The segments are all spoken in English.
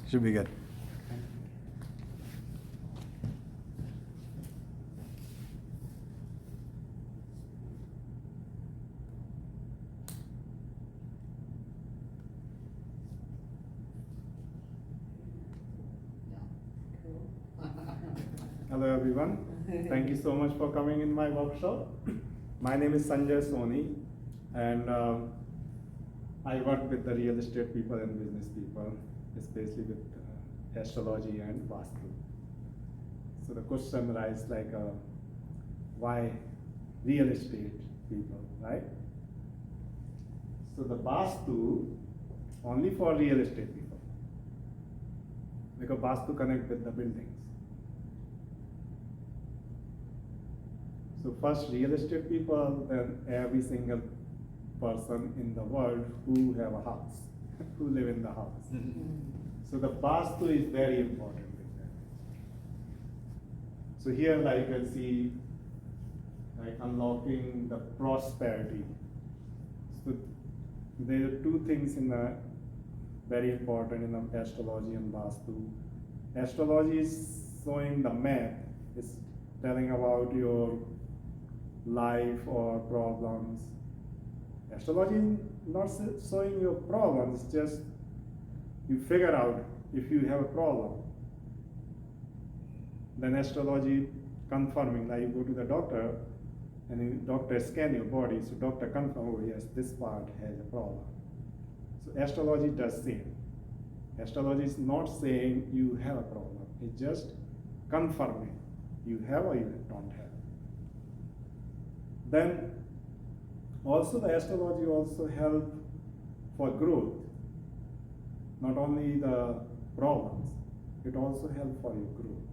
Should be good. Hello everyone. Thank you so much for coming in my workshop. My name is Sanjay Soni, and I work with the real estate people and business people, especially with astrology and Vastu. So the question arises like, why real estate people, right? So the Vastu only for real estate people, because Vastu connect with the buildings. So first real estate people, then every single person in the world who have a house, who live in the house. So the Vastu is very important with that. So here like you can see like unlocking the prosperity. So there are two things in the very important in the astrology and Vastu. Astrology is showing the map, it's telling about your life or problems. Astrology is not showing your problems, it's just you figure out if you have a problem. Then astrology confirming, like you go to the doctor and the doctor scan your body, so doctor confirm, oh yes, this part has a problem. So astrology does same. Astrology is not saying you have a problem, it's just confirming you have or you don't have. Then also the astrology also help for growth. Not only the problems, it also help for your growth.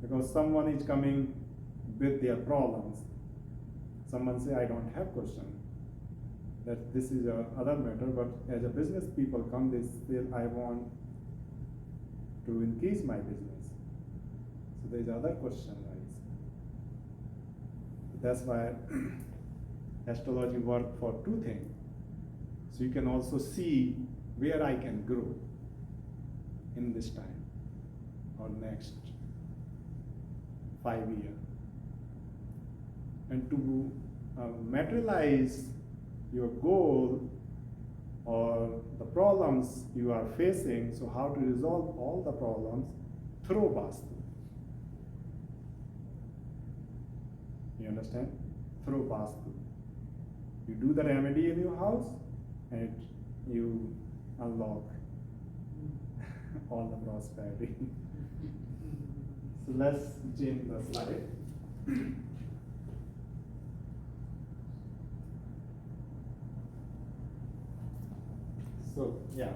Because someone is coming with their problems. Someone say, I don't have question. That this is a other matter, but as a business people come, they say, I want to increase my business. So there is other question rise. That's why astrology work for two things. So you can also see where I can grow in this time or next 5 years. And to materialize your goal or the problems you are facing, so how to resolve all the problems through Vastu. You understand? Through Vastu. You do the remedy in your house and you unlock all the prosperity. So let's change the slide. So yeah,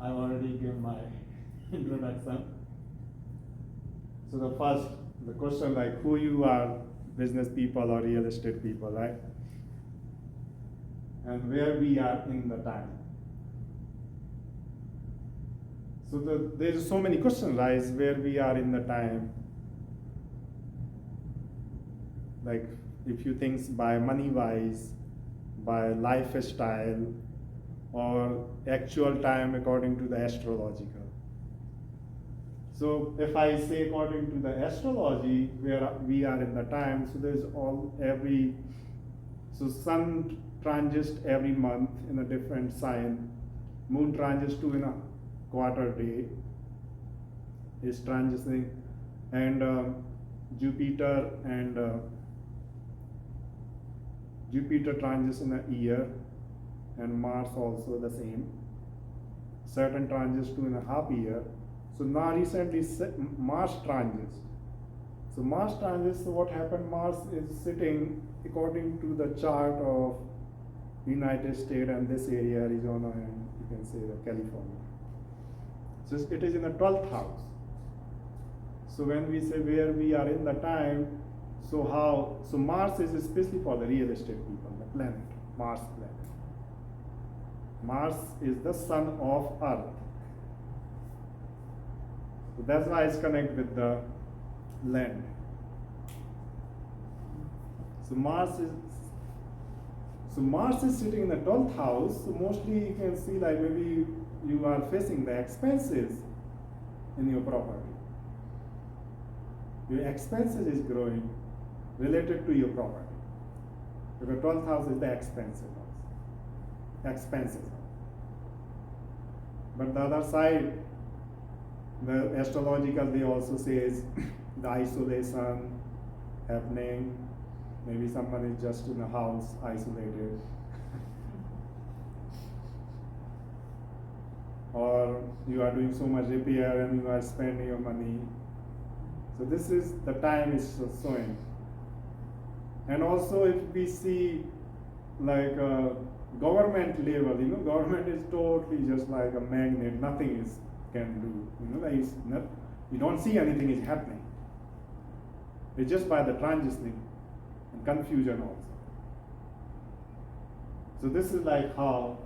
I already given my introduction. So the question like who you are, business people or real estate people, right? And where we are in the time. So there's so many questions rise where we are in the time. Like if you think by money wise, by lifestyle, or actual time according to the astrological. So if I say according to the astrology where we are in the time, so there's so sun transits every month in a different sign, moon transits 2 in a quarter day is transiting, and Jupiter transits in a year, and Mars also the same. Saturn transits 2.5 years. So now recently Mars transits. So Mars transits, so what happened? Mars is sitting according to the chart of United States and this area, Arizona, and you can say the California. So it is in the 12th house. So when we say where we are in the time, so Mars is especially for the real estate people, the planet, Mars planet. Mars is the sun of Earth. So that's why it's connected with the land. So So Mars is sitting in the 12th house, so mostly you can see like maybe you are facing the expenses in your property. Your expenses is growing related to your property. Because 12th house is the expensive house. Expenses. But the other side, the astrological they also says the isolation happening. Maybe someone is just in a house isolated. Or you are doing so much repair and you are spending your money. So this is the time is showing. And also if we see like a government level, government is totally just like a magnet, nothing is can do. Like it's not, you don't see anything is happening. It's just by the transitioning and confusion also. So this is like how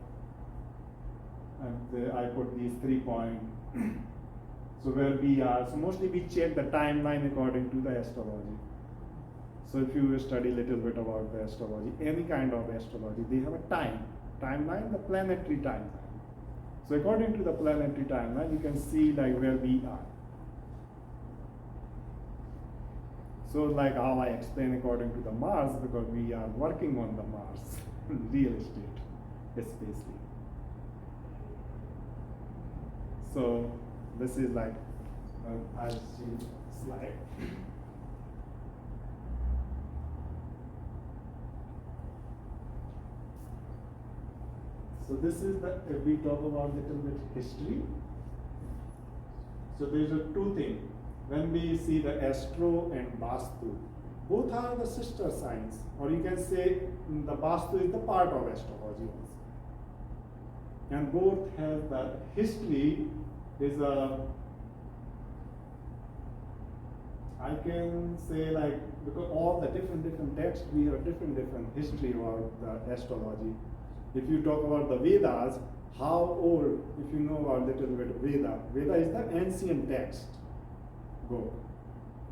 I put these 3 points. So where we are, so mostly we check the timeline according to the astrology. So if you study a little bit about the astrology, any kind of astrology, they have a timeline, the planetary timeline. So according to the planetary timeline, you can see like where we are. So like how I explain according to the Mars, because we are working on the Mars, real estate especially. So this is like, I'll see slide. So this is the, if we talk about little bit history. So there's two things. When we see the Astro and Vastu, both are the sister signs, or you can say the Vastu is the part of astrology also. And both have the history is a, I can say like, because all the different texts, we have different history about the astrology. If you talk about the Vedas, how old, if you know about little bit of Veda is the ancient text. Go.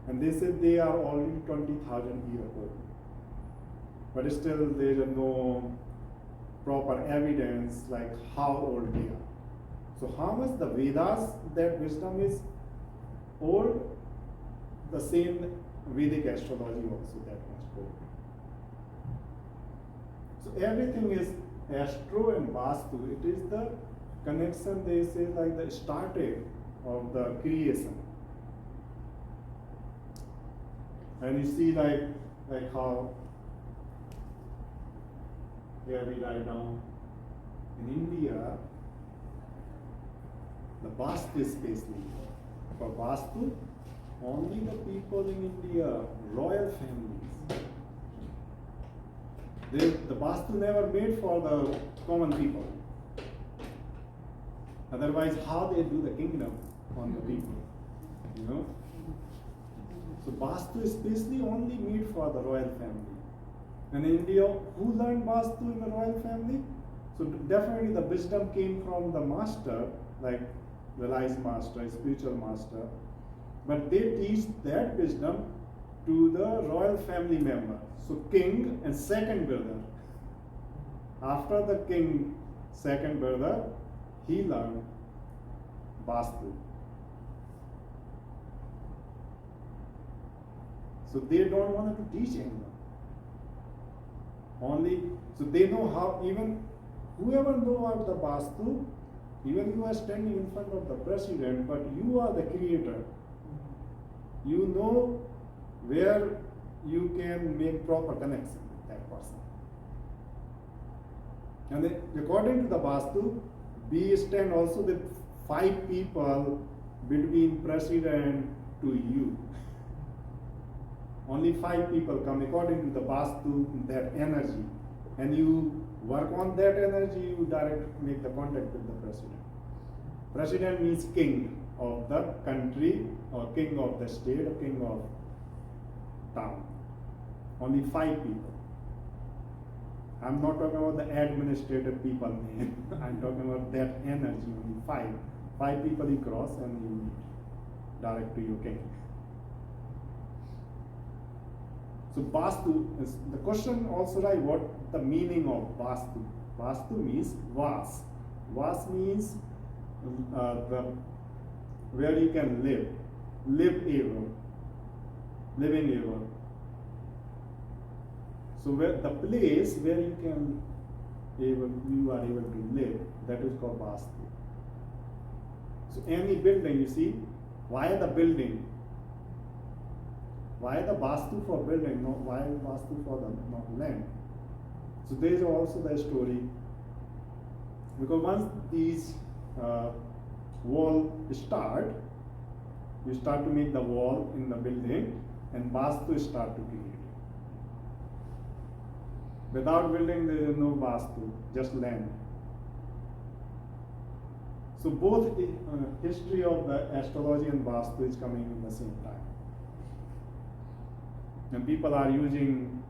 And they said they are already 20,000 years old. But still there is no proper evidence like how old they are. So how much the Vedas, that wisdom is old, the same Vedic astrology also that much old. So everything is Astro and Vastu. It is the connection, they say, like the starting of the creation. And you see like how here we write down in India, the Vastu especially. For Vastu, only the people in India, royal families. The Vastu never made for the common people. Otherwise, how they do the kingdom on the people, So Vastu especially only made for the royal family. And in India, who learned Vastu in the royal family? So definitely the wisdom came from the master, like the wise master, spiritual master. But they teach that wisdom to the royal family member. So king and second brother. After the king, second brother, he learned Vastu. So they don't want to teach anyone. Only, so they know how, even whoever know about the Vastu, even you are standing in front of the president, but you are the creator. You know where you can make proper connection with that person. And then, according to the Vastu, we stand also with 5 people between president to you. Only 5 people come according to the Vastu, that energy. And you work on that energy, you direct make the contact with the president. President means king of the country, or king of the state, or king of town. Only 5 people. I'm not talking about the administrative people name. I'm talking about that energy, only 5. 5 people you cross and you meet direct to your king. So Vastu is the question also, right? What the meaning of Vastu? Vastu means Vas. Vas means the where you can live ever, living ever. So where the place where you are able to live, that is called Vastu. So any building, you see, why the building? Why the Vastu for building? No, why Vastu for the not land? So there is also the story. Because once these wall start, you start to make the wall in the building, and Vastu start to create. Without building, there is no Vastu, just land. So both history of the astrology and Vastu is coming in the same time. And people are using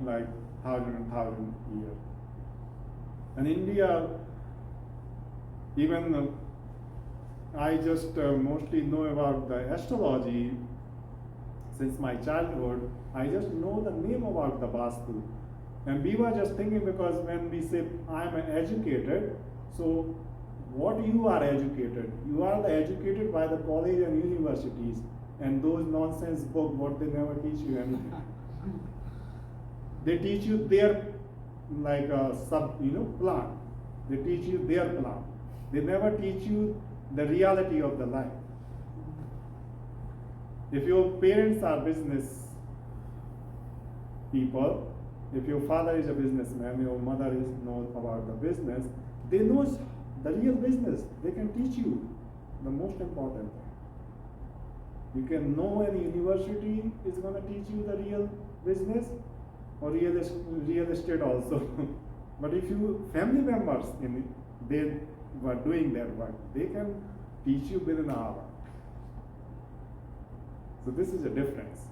like thousand years. And India, even I just mostly know about the astrology since my childhood. I just know the name about the Vastu. And we were just thinking, because when we say I am educated, so what you are educated? You are the educated by the college and universities, and those nonsense books, what they never teach you anything. They teach you their plan. They teach you their plan. They never teach you the reality of the life. If your parents are business people, if your father is a businessman, your mother knows about the business, they know the real business. They can teach you the most important thing. You can know any university is going to teach you the real business or real estate also. But if you family members they were doing their work, they can teach you within an hour. So this is a difference.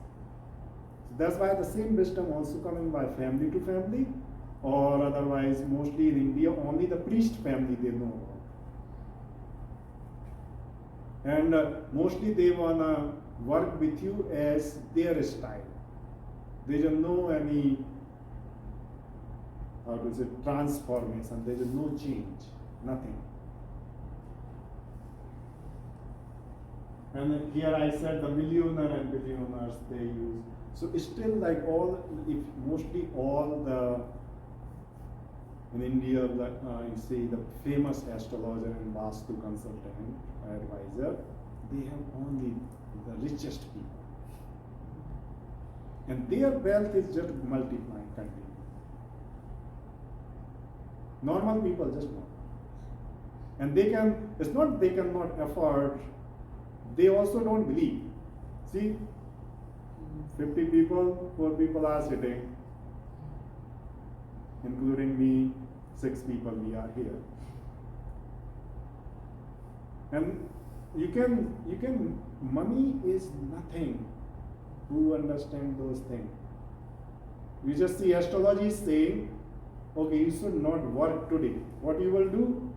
So that's why the same wisdom also coming by family to family, or otherwise mostly in India only the priest family they know about. And mostly they wanna work with you as their style. They don't know any transformation. There is no change, nothing. And here I said the millionaire and billionaires they use. So it's still like mostly all the in India, you see the famous astrologer and Vastu consultant advisor, they have only the richest people. And their wealth is just multiplying continuously. Normal people just not. And it's not they cannot afford, they also don't believe. See, 50 people, 4 people are sitting, including me, 6 people we are here. And money is nothing. Who understand those things? You just see astrology is saying, okay, you should not work today. What you will do?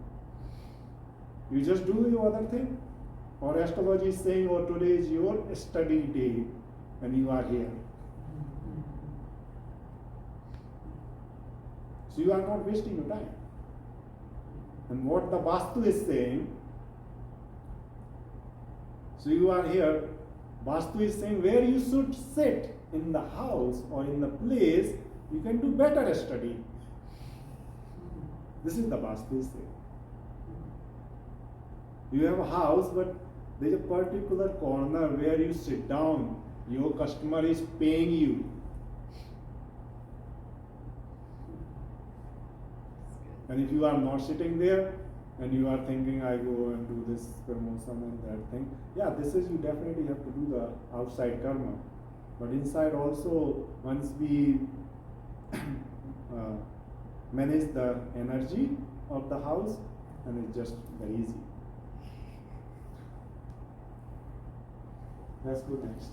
You just do your other thing. Or astrology is saying, oh, today is your study day and you are here. So you are not wasting your time. And what the Vastu is saying, so you are here, Vastu is saying where you should sit in the house or in the place, you can do better study. This is the Vastu is saying. You have a house, but there is a particular corner where you sit down. Your customer is paying you. And if you are not sitting there and you are thinking, I go and do this promotion and that thing, yeah, this is, you definitely have to do the outside karma. But inside also, once we manage the energy of the house, and it's just very easy. Let's go next.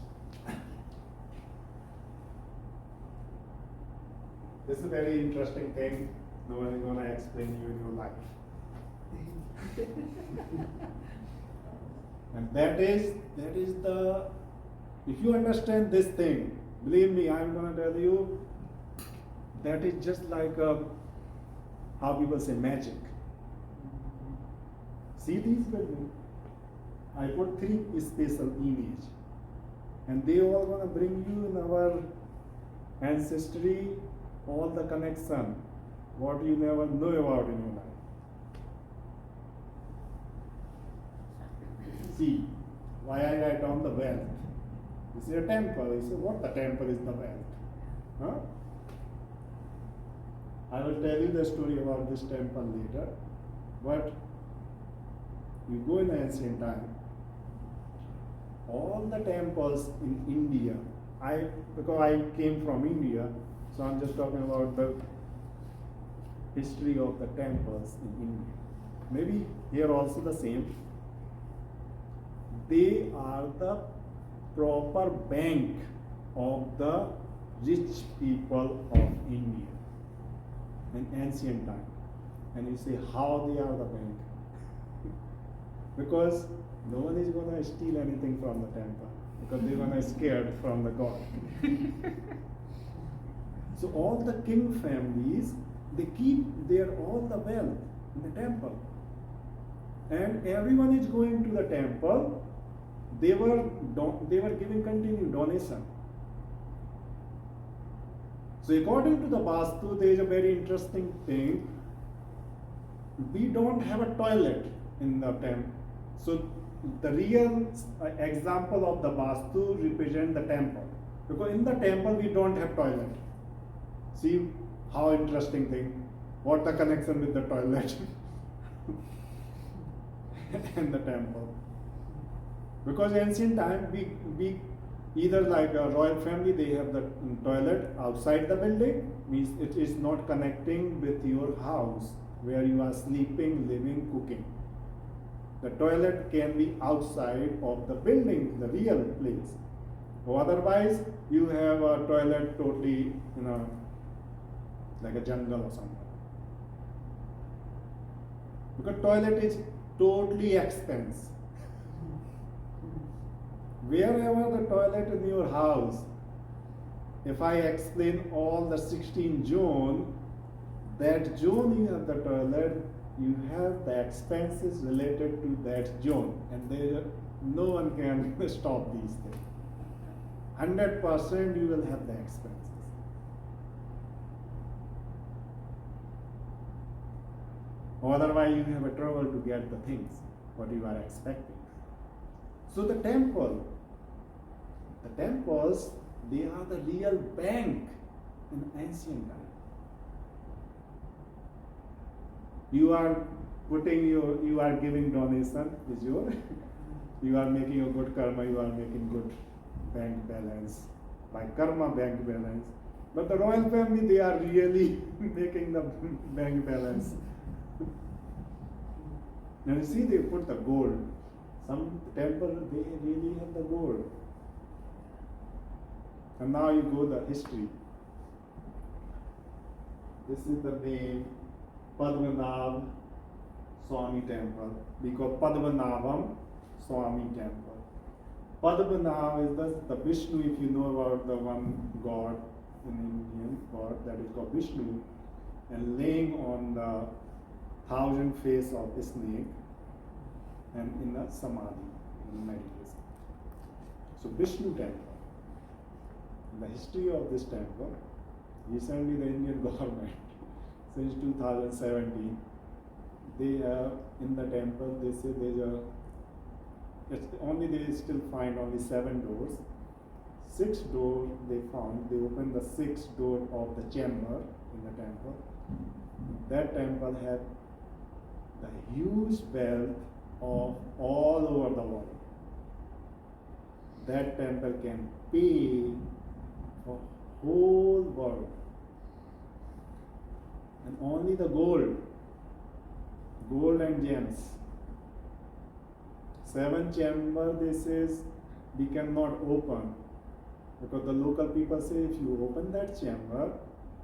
This is a very interesting thing. No one is going to explain you in your life. And that is the, if you understand this thing, Believe me, I'm gonna tell you, that is just like how people say magic. See these buildings? I put 3 special image, and they all gonna bring you in our ancestry all the connection, what you never know about in your life. See, why I write on the wealth. This is a temple. You say, what the temple is the wealth? Huh? I will tell you the story about this temple later. But you go in ancient time, all the temples in India, because I came from India, so I'm just talking about the history of the temples in India. Maybe here also the same. They are the proper bank of the rich people of India in ancient time. And you say, how they are the bank? Because no one is going to steal anything from the temple, because they're going to scared from the god. So all the king families, they keep their all the wealth in the temple. And everyone is going to the temple. They were giving continued donation. So according to the Vastu, there is a very interesting thing. We don't have a toilet in the temple. So the real example of the Vastu represent the temple. Because in the temple we don't have toilet. See how interesting thing. What the connection with the toilet and the temple. Because ancient time, we either like a royal family, they have the toilet outside the building, means it is not connecting with your house where you are sleeping, living, cooking. The toilet can be outside of the building, the real place. Or otherwise, you have a toilet totally, like a jungle or something. Because toilet is totally expensive. Wherever the toilet in your house, if I explain all the 16 zone, that zone you have the toilet, you have the expenses related to that zone, and no one can stop these things. 100% you will have the expenses. Otherwise you have a trouble to get the things, what you are expecting. So the temples, they are the real bank in ancient time. You are giving donation, you are making a good karma, you are making good bank balance, by karma bank balance. But the royal family, they are really making the bank balance. Now you see, they put the gold. Some temple, they really have the gold. And now you go the history. This is the name Padmanabh Swami Temple. We call Padmanabham Swami Temple. Padmanabh is the Vishnu, if you know about the one god in Indian god, that is called Vishnu, and laying on the 1,000 face of a snake and in a samadhi, in meditation. So Vishnu temple. In the history of this temple, recently the Indian government, since 2017, they have in the temple, they say they still find only 7 doors. 6 doors they found, they opened the 6th door of the chamber in the temple. That temple had the huge wealth of all over the world. That temple can pay for whole world. And only the gold and gems. 7 chamber, they says, we cannot open. Because the local people say, if you open that chamber,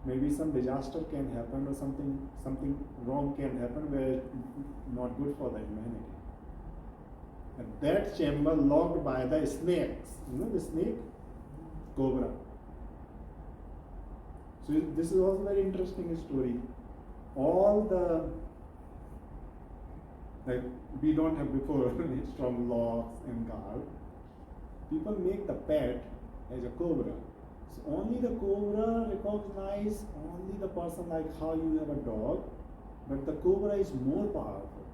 maybe some disaster can happen or something wrong can happen where it's not good for the humanity. And that chamber locked by the snakes. You know the snake? Cobra. So this is also very interesting story. All the, like we don't have before strong locks and guard. People make the pet as a cobra. So only the cobra recognize only the person, like how you have a dog, but the cobra is more powerful.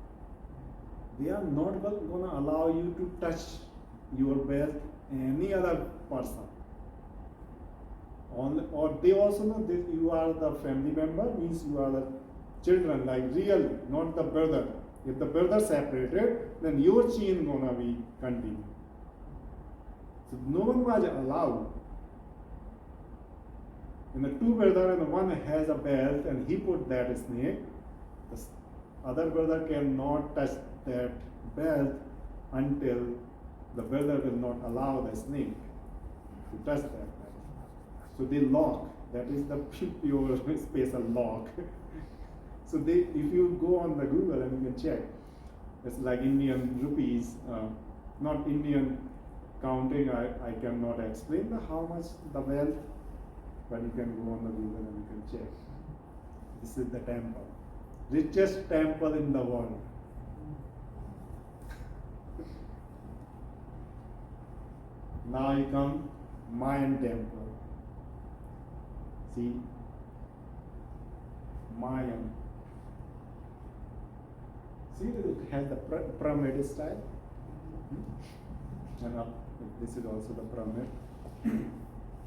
They are not gonna allow you to touch your belt any other person. Or they also know that you are the family member, means you are the children, like real, not the brother. If the brother separated, then your chain gonna be continued. So no one was allowed. And the two brother and one has a belt and he put that snake, the other brother cannot touch that belt until the brother will not allow the snake to touch that belt. So they lock, that is the pure special lock. So if you go on the Google and you can check, it's like Indian rupees, not Indian counting, I cannot explain how much the wealth, but you can go on the Google and you can check. This is the temple, richest temple in the world. Now you come Mayan temple. See, Mayan. See, it has the pyramid style. And this is also the pyramid.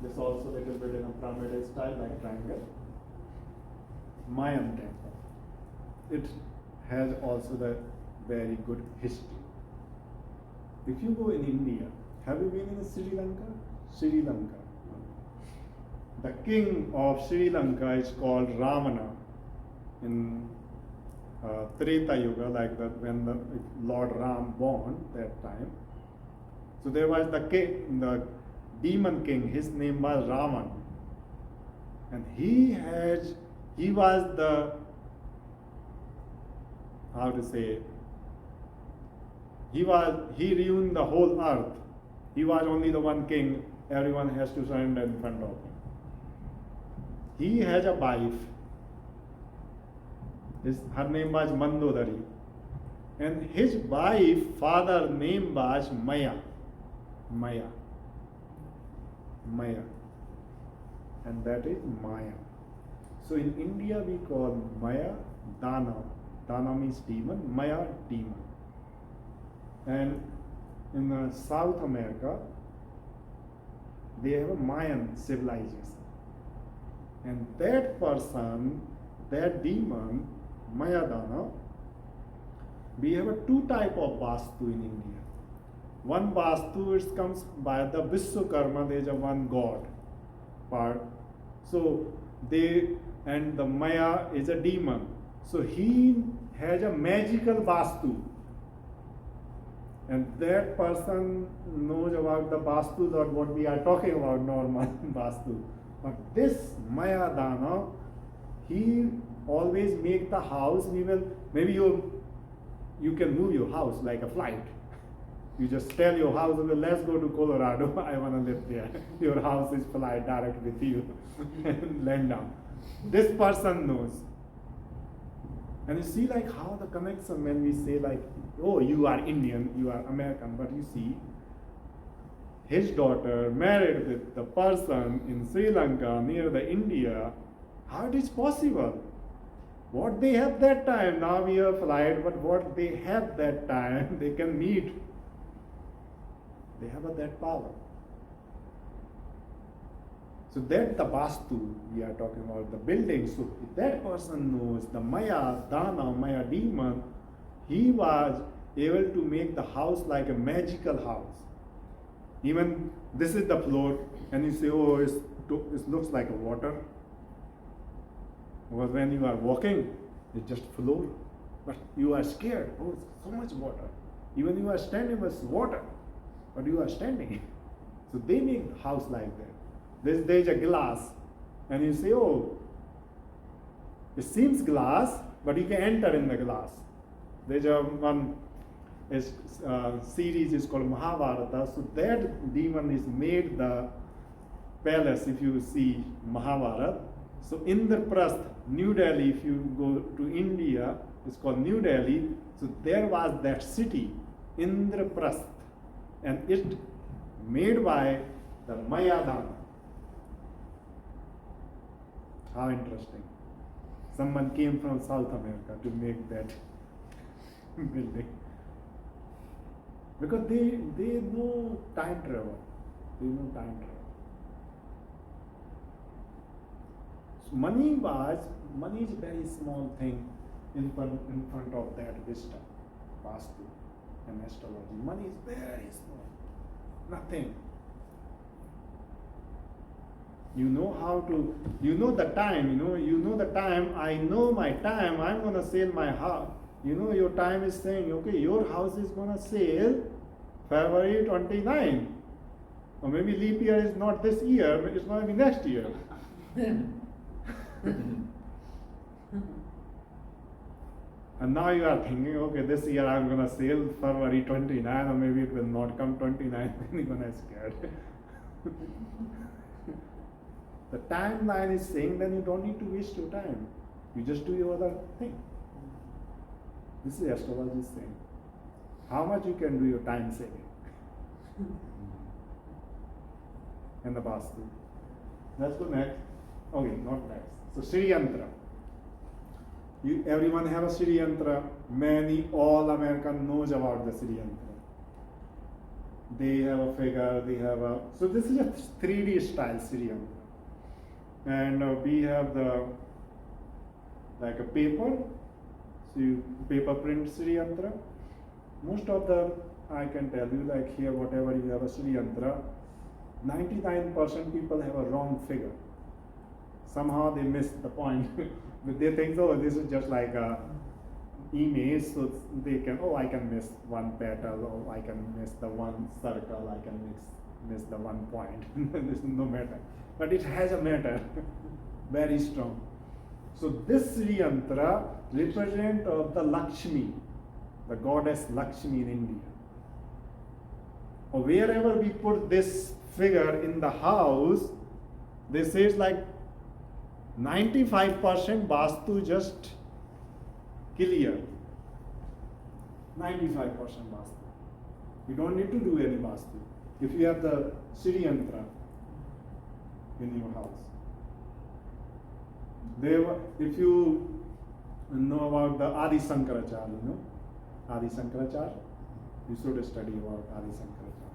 This also a little bit in a pyramid style, like triangle. Mayan temple. It has also the very good history. If you go in India, have you been in Sri Lanka? Sri Lanka. The king of Sri Lanka is called Ravana in Treta Yuga, like when the Lord Ram born that time. So there was the king, the demon king. His name was Ravan, and he was the, how to say, he ruined the whole earth. He was only the one king. Everyone has to surrender in front of him. He has a wife. Her name was Mandodari. And his wife, father name was Maya. Maya. And that is Maya. So in India we call Maya Dana. Dana means demon, Maya demon. And in South America, they have a Mayan civilization. And that person, that demon, Mayadana, we have two type of Vastu in India. One Vastu, it comes by the Vishwakarma, there is a one god part. So and the Maya is a demon. So he has a magical Vastu. And that person knows about the Vastu, or what we are talking about, normal Vastu. But this Mayadana, he always make the house, maybe you can move your house like a flight. You just tell your house, well, let's go to Colorado, I want to live there. Your house is fly direct with you and land down. This person knows. And you see like how the connection when we say like, oh, you are Indian, you are American, but you see, his daughter married with the person in Sri Lanka near the India. How it is possible? What they have that time, now we are flight, but what they have that time, they can meet. They have that power. So that the Vastu, we are talking about the building. So if that person knows the Maya Dana, Maya demon, he was able to make the house like a magical house. Even this is the floor, and you say, oh, it looks like a water. Because when you are walking, it just flows. But you are scared, oh, it's so much water. Even you are standing with water, but you are standing. So they make the house like that. There's a glass, and you say, oh, it seems glass, but you can enter in the glass. There's one series is called Mahabharata. So that demon is made the palace. If you see Mahabharata, So Indraprasth, New Delhi, if you go to India, it's called New Delhi. So there was that city, Indraprasth, and it made by the Mayadana. How interesting. Someone came from South America to make that building. Because they know time travel. They know time travel. So money is a very small thing in front of that wisdom, Vastu and astrology. Money is very small. Nothing. You know the time, you know the time, I know my time, I'm gonna sell my house. Your time is saying, okay, your house is gonna sell February 29. Or maybe leap year is not this year, but it's gonna be next year. And now you are thinking, okay, this year I'm gonna sell February 29, or maybe it will not come 29, then you're gonna scared. The timeline is saying then you don't need to waste your time. You just do your other thing. This is astrology saying. How much you can do your time saving. And the Vastu. Let's go next. Okay, not next. So Shriyantra. Everyone have a Shriyantra. All American knows about the Shriyantra. They have a figure, so this is a 3D style Shriyantra. And we have like a paper, so paper print Shriyantra. Most of I can tell you, like here, whatever you have a Shriyantra, 99% people have a wrong figure. Somehow they miss the point. But they think, oh, this is just like a image, so they can, I can miss one petal, or I can miss the one circle, I can miss the one point. This is no matter. But it has a matter, very strong. So this Shriyantra represents of the Lakshmi, the goddess Lakshmi in India. Or wherever we put this figure in the house, they say it's like 95% Vastu just clear. 95% Vastu. You don't need to do any Vastu. If you have the Shriyantra in your house. If you know about the Adi Shankaracharya, Adi Shankaracharya, you should study about Adi Shankaracharya.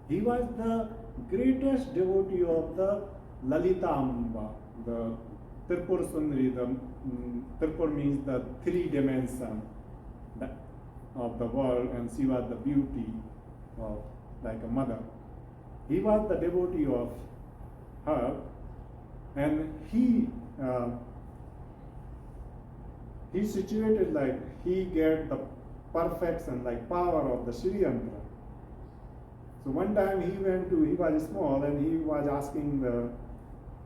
He was the greatest devotee of the Lalita Amba, the Tripur Sundari. Tripur means the 3 dimensions of the world, and she was the beauty of like a mother. He was the devotee of her, and he situated like he get the perfection, like power of the Shriyantra. So one time he was small and he was asking the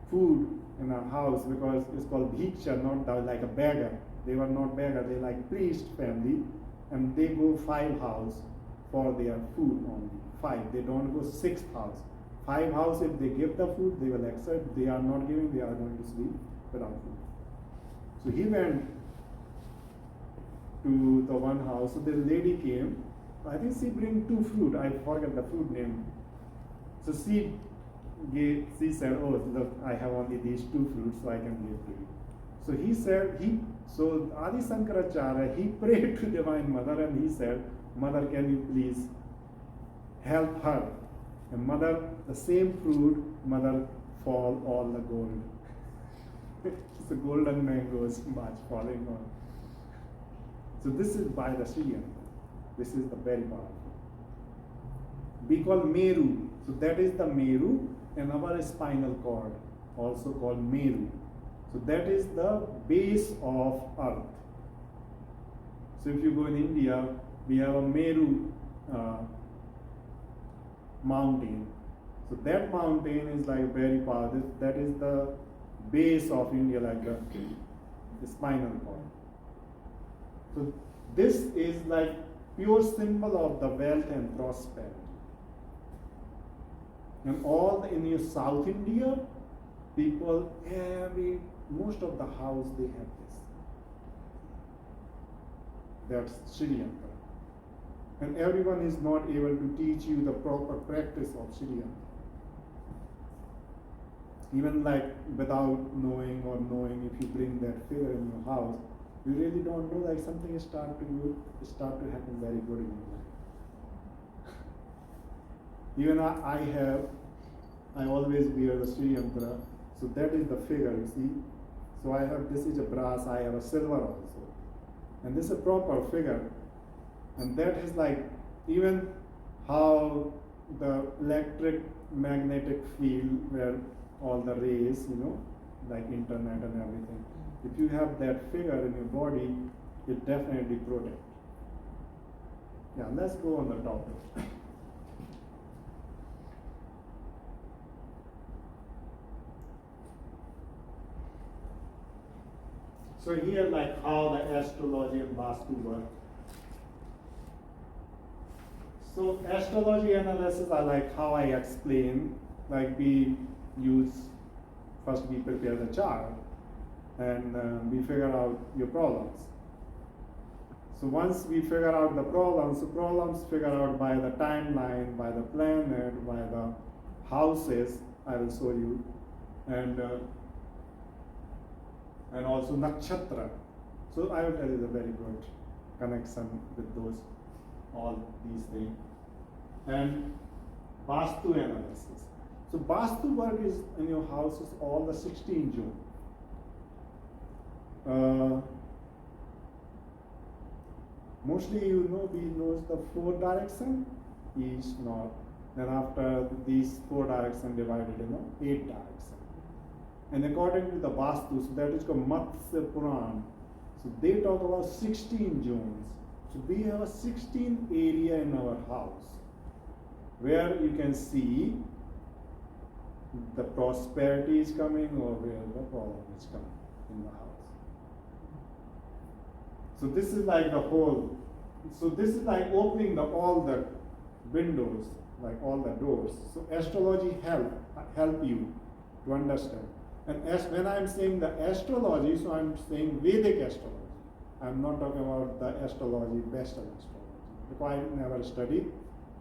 food in a house, because it's called bhiksha, not like a beggar. They were not beggar, they like priest family, and they go 5 house for their food only. 5, they don't go 6th house. 5 house, if they give the food, they will accept. They are not giving, they are going to sleep without food. So he went to the one house. So the lady came. I think she bring 2 fruit. I forget the fruit name. So she said, oh, look, I have only these 2 fruits, so I can give to you. So he said, so Adi Shankaracharya, he prayed to Divine Mother and he said, Mother, can you please help her? And Mother, the same fruit, Mother, fall all the gold. So golden mangoes much falling on. So this is by the Shriyantra. This is the very powerful. We call Meru. So that is the Meru, and our spinal cord, also called Meru. So that is the base of Earth. So if you go in India, we have a Meru mountain. So that mountain is like very powerful. That is the base of India, like the spinal cord. So this is like pure symbol of the wealth and prosperity. And all in your South India, people, every most of the house they have this. That's Shriyantra. And everyone is not able to teach you the proper practice of Shriyantra. Even like without knowing or knowing, if you bring that figure in your house, you really don't know, like something start to happen very good in your life. Even I always wear the Sri Yantra, so that is the figure, you see. So I have, this is a brass, I have a silver also. And this is a proper figure. And that is like, even how the electric magnetic field where all the rays, like internet and everything. If you have that figure in your body, it definitely protects. Yeah, let's go on the topic. So here, like how the astrology and Vastu work. So astrology analysis, I like how I explain, like we prepare the chart and we figure out your problems. So once we figure out the problems figure out by the timeline, by the planet, by the houses, I will show you, and also nakshatra. So I will tell you the very good connection with those, all these things. And Vastu analysis. So Vastu work is in your house is all the 16 June. Mostly we knows the 4 direction, east, north. Then after these 4 direction divided in 8 direction. And according to the Vastu, so that is called Matsya Puran. So they talk about 16 zones. So we have a 16 area in our house where you can see the prosperity is coming or where the problem is coming in the house. So this is like the whole, so this is like opening all the windows, like all the doors. So astrology help you to understand. And when I'm saying the astrology, so I'm saying Vedic astrology. I'm not talking about the astrology, Western astrology, because I never studied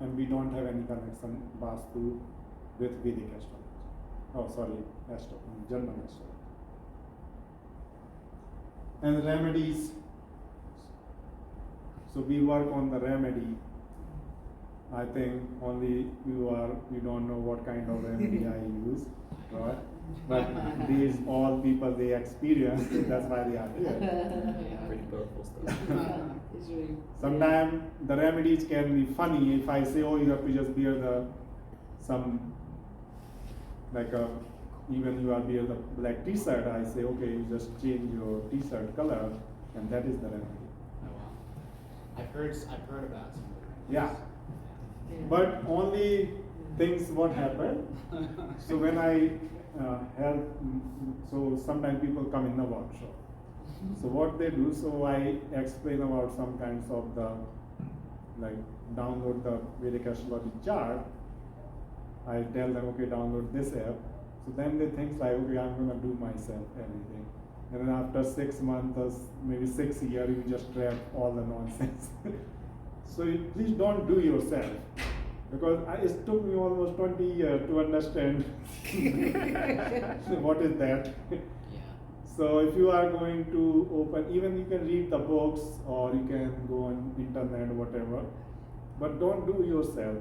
and we don't have any connection Vastu with Vedic astrology. Oh, sorry, German astrology. And remedies. So we work on the remedy. I think only you don't know what kind of remedy I use, right? But these all people they experience, that's why they are here. Yeah, pretty powerful stuff. Sometimes the remedies can be funny if I say, oh, you have to just wear even you are wear the black t-shirt, I say, okay, you just change your t-shirt color, and that is the remedy. Oh wow. I've heard about some of the Yeah. But only things what happen. So when I so sometimes people come in the workshop. So what they do, so I explain about some kinds of download the Vedic Astrology chart. I tell them, okay, download this app. So then they think like, okay, I'm gonna do myself everything. And then after 6 months or maybe 6 years, you just trap all the nonsense. So please don't do yourself. Because it took me almost 20 years to understand what is that. Yeah. So if you are going to open, even you can read the books or you can go on internet or whatever, but don't do yourself.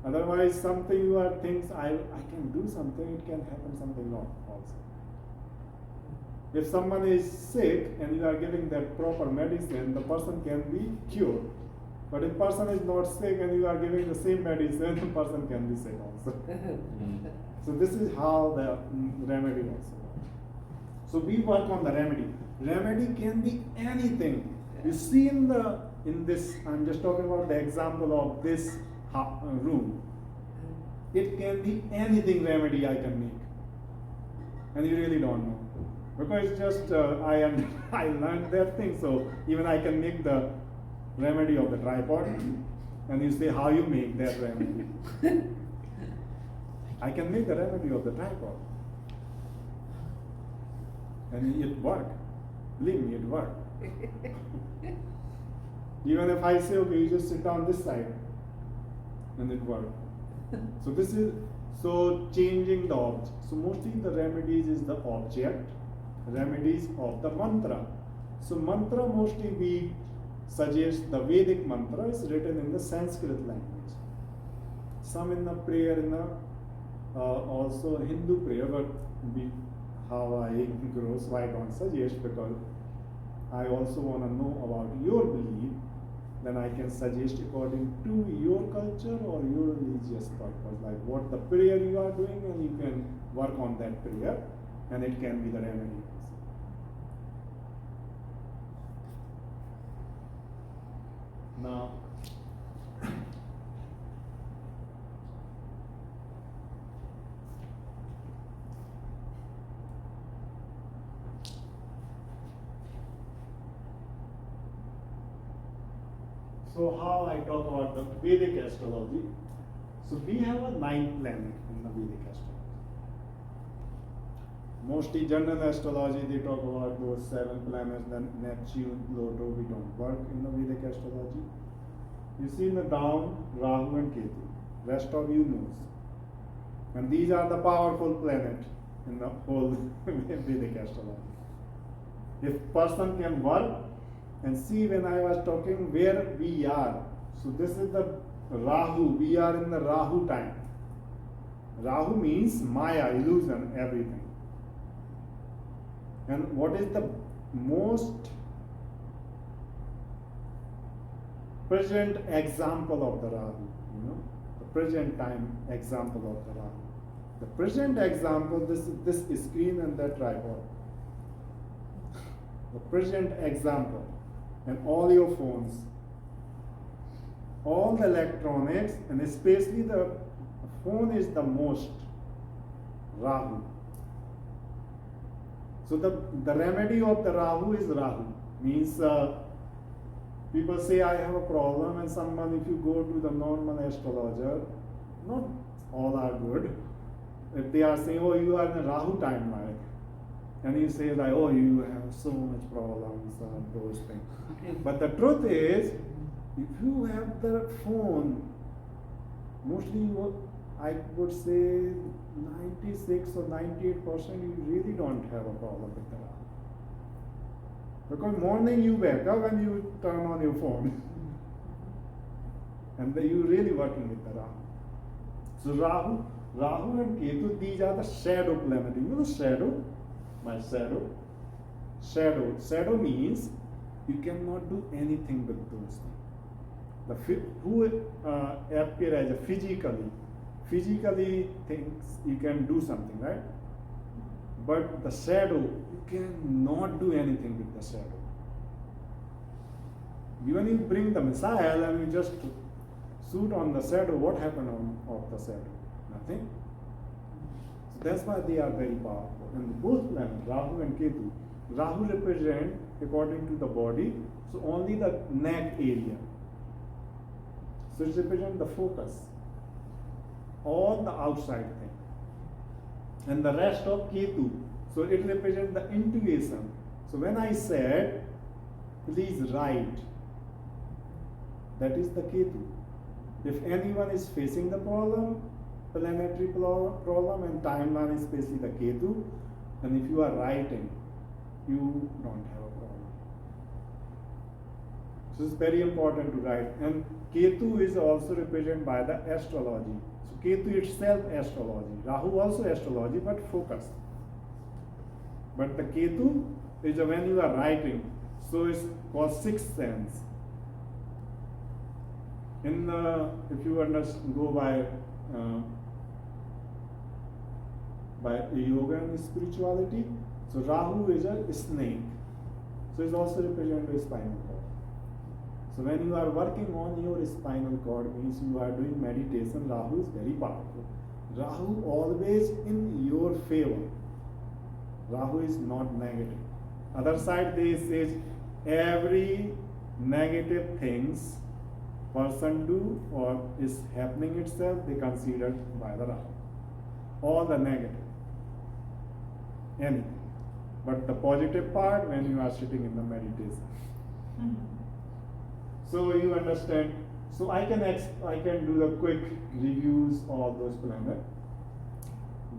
Otherwise something you are thinks I can do something, it can happen something wrong also. If someone is sick and you are giving that proper medicine, the person can be cured. But if person is not sick and you are giving the same medicine, the person can be sick also. So this is how the remedy also works. So we work on the remedy. Remedy can be anything. You see in this, I'm just talking about the example of this room. It can be anything remedy I can make. And you really don't know. Because it's just, I learned that thing, so even I can make the remedy of the tripod, and you say how you make that remedy. I can make the remedy of the tripod. And it worked. Believe me, it worked. Even if I say, okay, you just sit on this side, and it worked. So this is, so changing the object. So mostly the remedies is the object, remedies of the mantra. So mantra mostly we suggest the Vedic mantra is written in the Sanskrit language. Some in the prayer in the also Hindu prayer, but how I grow, so I don't suggest, because I also want to know about your belief. Then I can suggest according to your culture or your religious purpose, like what the prayer you are doing, and you can work on that prayer, and it can be the remedy. Now, so how I talk about the Vedic astrology. So we have a 9th planet in the Vedic astrology. Mostly general astrology, they talk about those 7 planets, then Neptune, Pluto, we don't work in the Vedic astrology. You see in the down, Rahu and Ketu. Rest of you knows. And these are the powerful planet in the whole Vedic astrology. If person can work, and see when I was talking where we are. So this is the Rahu, we are in the Rahu time. Rahu means Maya, illusion, everything. And what is the most present example of the Rahu? You know, the present time example of the Rahu. The present example, this screen and that tripod. The present example. And all your phones, all the electronics, and especially the phone is the most Rahu. So the remedy of the Rahu is Rahu. Means people say I have a problem, and someone, if you go to the normal astrologer, not all are good. If they are saying, oh, you are in the Rahu timeline, and you say like, oh, you have so much problems and those things. But the truth is, if you have the phone, mostly I would say 96 or 98%, you really don't have a problem with the Rahu. Because morning you wake up and you turn on your phone. And you really working with the Rahu. So Rahu and Ketu, these are the shadow planet. You know the shadow? My shadow. Shadow means you cannot do anything with those things. Who appear as a physically thinks you can do something, right? But the shadow, you cannot do anything with the shadow. When you bring the missile and you just shoot on the shadow, what happened of the shadow? Nothing. So that's why they are very powerful. And both planets, Rahu and Ketu, Rahu represent, according to the body, so only the neck area. So it represents the focus, all the outside thing. And the rest of Ketu, so it represents the intuition. So when I said, please write, that is the Ketu. If anyone is facing the problem, planetary problem and timeline, especially the Ketu, and if you are writing, you don't have a problem. So it's very important to write. And Ketu is also represented by the astrology. So Ketu itself astrology. Rahu also astrology, but focus. But the Ketu is when you are writing, so it's called sixth sense. In if you go by yoga and spirituality, so Rahu is a snake. So it's also represented by spinal cord. So when you are working on your spinal cord, means you are doing meditation, Rahu is very powerful. Rahu always in your favor. Rahu is not negative. Other side they say every negative things person do or is happening itself, they considered by the Rahu. All the negative. Anything. but the positive part when you are sitting in the meditation. So you understand. So I can do the quick reviews of those planets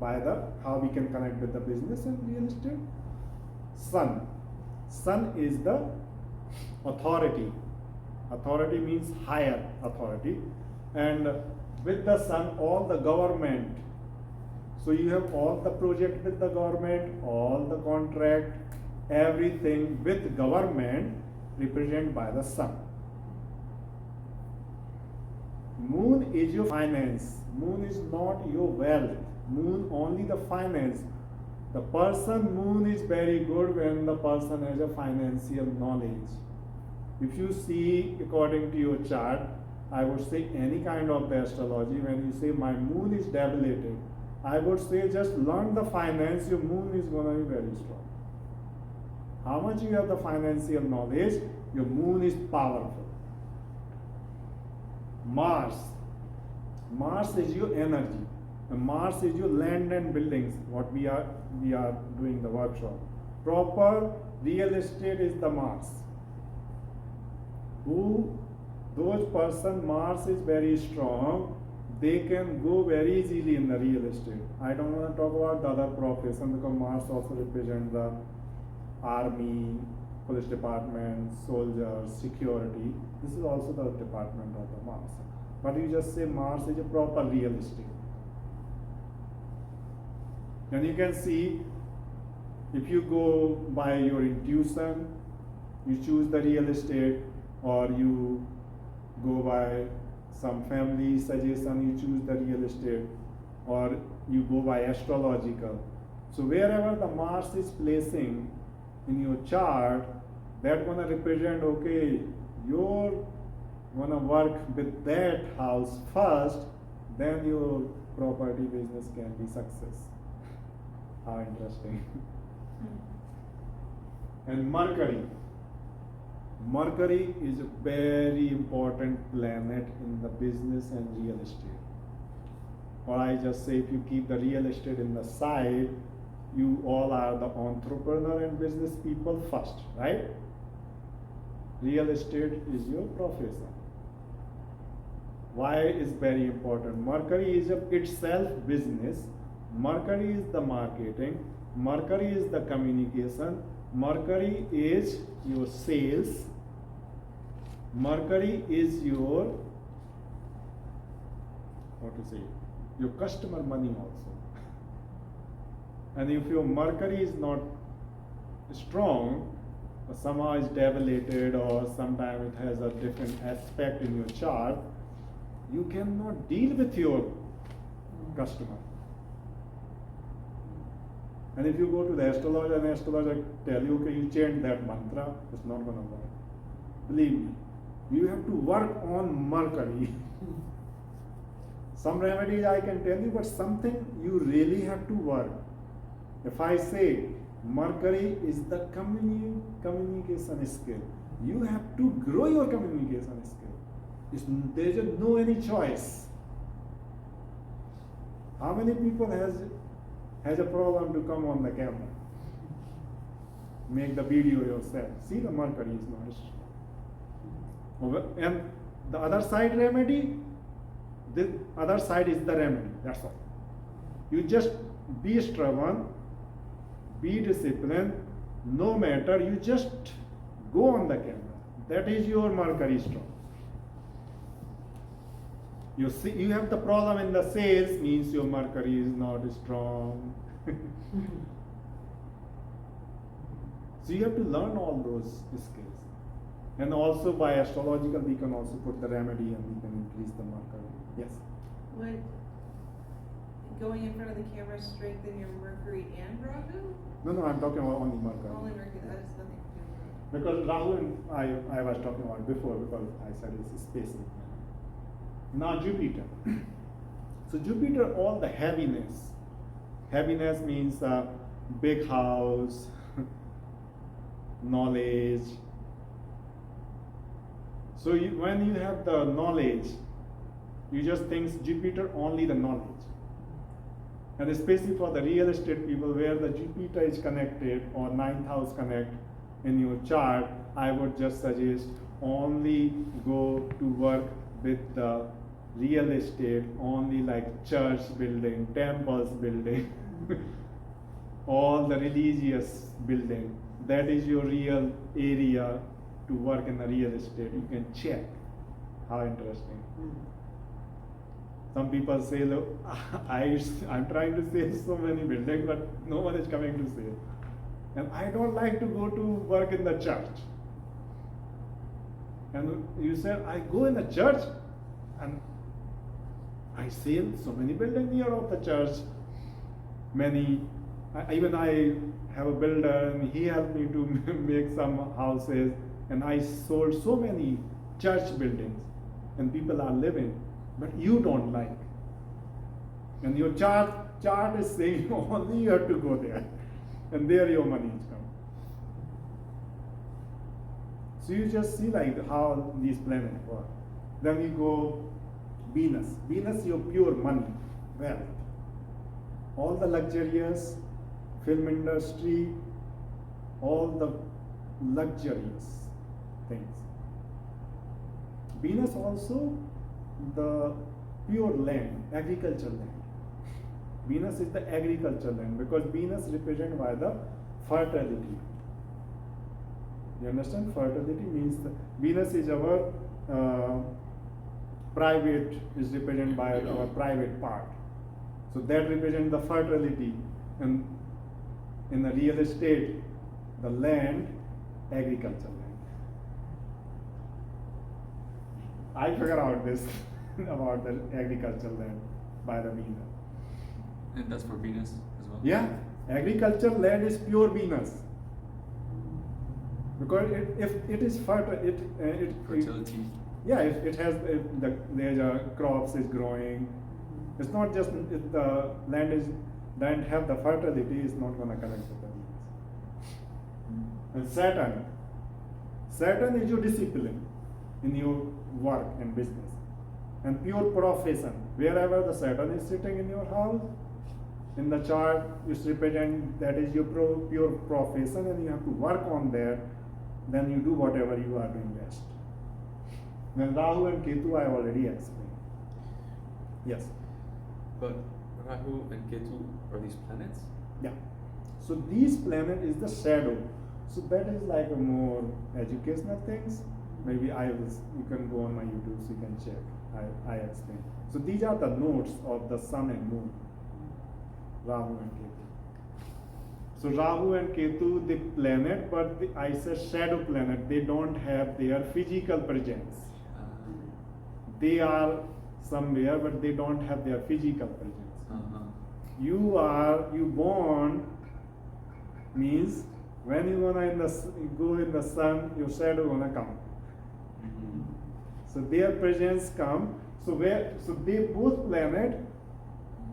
by the how we can connect with the business and real estate. Sun. Sun is the authority. Authority means higher authority. And with the sun, all the government. So you have all the project with the government, all the contract, everything with government represented by the sun. Moon is your finance. Moon is not your wealth. Moon only the finance. The person moon is very good when the person has a financial knowledge. If you see according to your chart, I would say any kind of the astrology, when you say my moon is debilitated, I would say just learn the finance, your moon is going to be very strong. How much you have the financial knowledge, your moon is powerful. Mars. Mars is your energy. And Mars is your land and buildings, what we are doing the workshop. Proper real estate is the Mars. Those person Mars is very strong, they can go very easily in the real estate. I don't want to talk about the other profession because Mars also represents the army, police department, soldiers, security. This is also the department of the Mars. But you just say Mars is a proper real estate. And you can see, if you go by your intuition, you choose the real estate, or you go by some family suggestion, you choose the real estate, or you go by astrological. So wherever the Mars is placing in your chart, that's going to represent, okay, you're going to work with that house first, then your property business can be success. How interesting. And Mercury. Mercury is a very important planet in the business and real estate. Or I just say, if you keep the real estate in the side, you all are the entrepreneur and business people first, right? Real estate is your profession. Why is very important? Mercury is itself business. Mercury is the marketing. Mercury is the communication. Mercury is your sales. Mercury is your, what to say, your customer money also. And if your Mercury is not strong, or somehow is debilitated, or sometimes it has a different aspect in your chart, you cannot deal with your customer. And if you go to the astrologer and astrologer tell you, okay, you chant that mantra, it's not going to work. Believe me, you have to work on Mercury. Some remedies I can tell you, but something you really have to work. If I say Mercury is the communication skill, you have to grow your communication skill. There is no any choice. How many people has a problem to come on the camera? Make the video yourself. See, the Mercury is not strong. And the other side remedy, the other side is the remedy. That's all. You just be stubborn, be disciplined, no matter, you just go on the camera. That is your Mercury strong. You see, you have the problem in the sales, means your Mercury is not strong. So you have to learn all those skills. And also by astrological, we can also put the remedy and we can increase the Mercury. Yes? Would going in front of the camera strengthen your Mercury and Rahu? No, I'm talking about only Mercury. Only Mercury, that has nothing to do with it. Because Rahu and I was talking about before, because I said it's spacing. Now Jupiter. So Jupiter, all the heaviness. Heaviness means big house, knowledge. So when you have the knowledge, you just think Jupiter only the knowledge. And especially for the real estate people where the Jupiter is connected or ninth house connect in your chart, I would just suggest only go to work with the real estate, only like church building, temples building, all the religious building. That is your real area to work in the real estate. You can check. How interesting. Some people say, look, I'm trying to save so many buildings, but no one is coming to save. And I don't like to go to work in the church. And you said, I go in the church and I save so many buildings near of the church. Even I have a builder and he helped me to make some houses, and I sold so many church buildings and people are living, but you don't like. And your chart is saying only you have to go there, and there your money is coming. So you just see like how these planets work. Then we go Venus. Venus, your pure money, wealth. All the luxurious film industry, all the luxurious things. Venus also the pure land, agricultural land. Venus is the agricultural land because Venus represented by the fertility. You understand? Fertility means Venus is our private, is represented by our private part. So that represents the fertility, and in the real estate, the land, agricultural land. I figured out this about the agricultural land by the Venus. And that's for Venus as well? Yeah, agricultural land is pure Venus. Because if it is fertile, Fertility. it has there's a crops is growing. It's not just if the land have the fertility, it's not gonna connect with the Venus. And Saturn is your discipline in your work and business, and pure profession. Wherever the Saturn is sitting in your house, in the chart, is represent that is your pure profession, and you have to work on that. Then you do whatever you are doing best. Then Rahu and Ketu I already explained. Yes. But Rahu and Ketu are these planets? Yeah. So these planet is the shadow. So that is like a more educational things. Maybe you can go on my YouTube so you can check. I explain. So these are the nodes of the sun and moon. Rahu and Ketu. So Rahu and Ketu, the planet, but I said shadow planet, they don't have their physical presence. They are somewhere, but they don't have their physical presence. You born means when you gonna go in the sun, your shadow gonna come. So their presence come. So they both planet,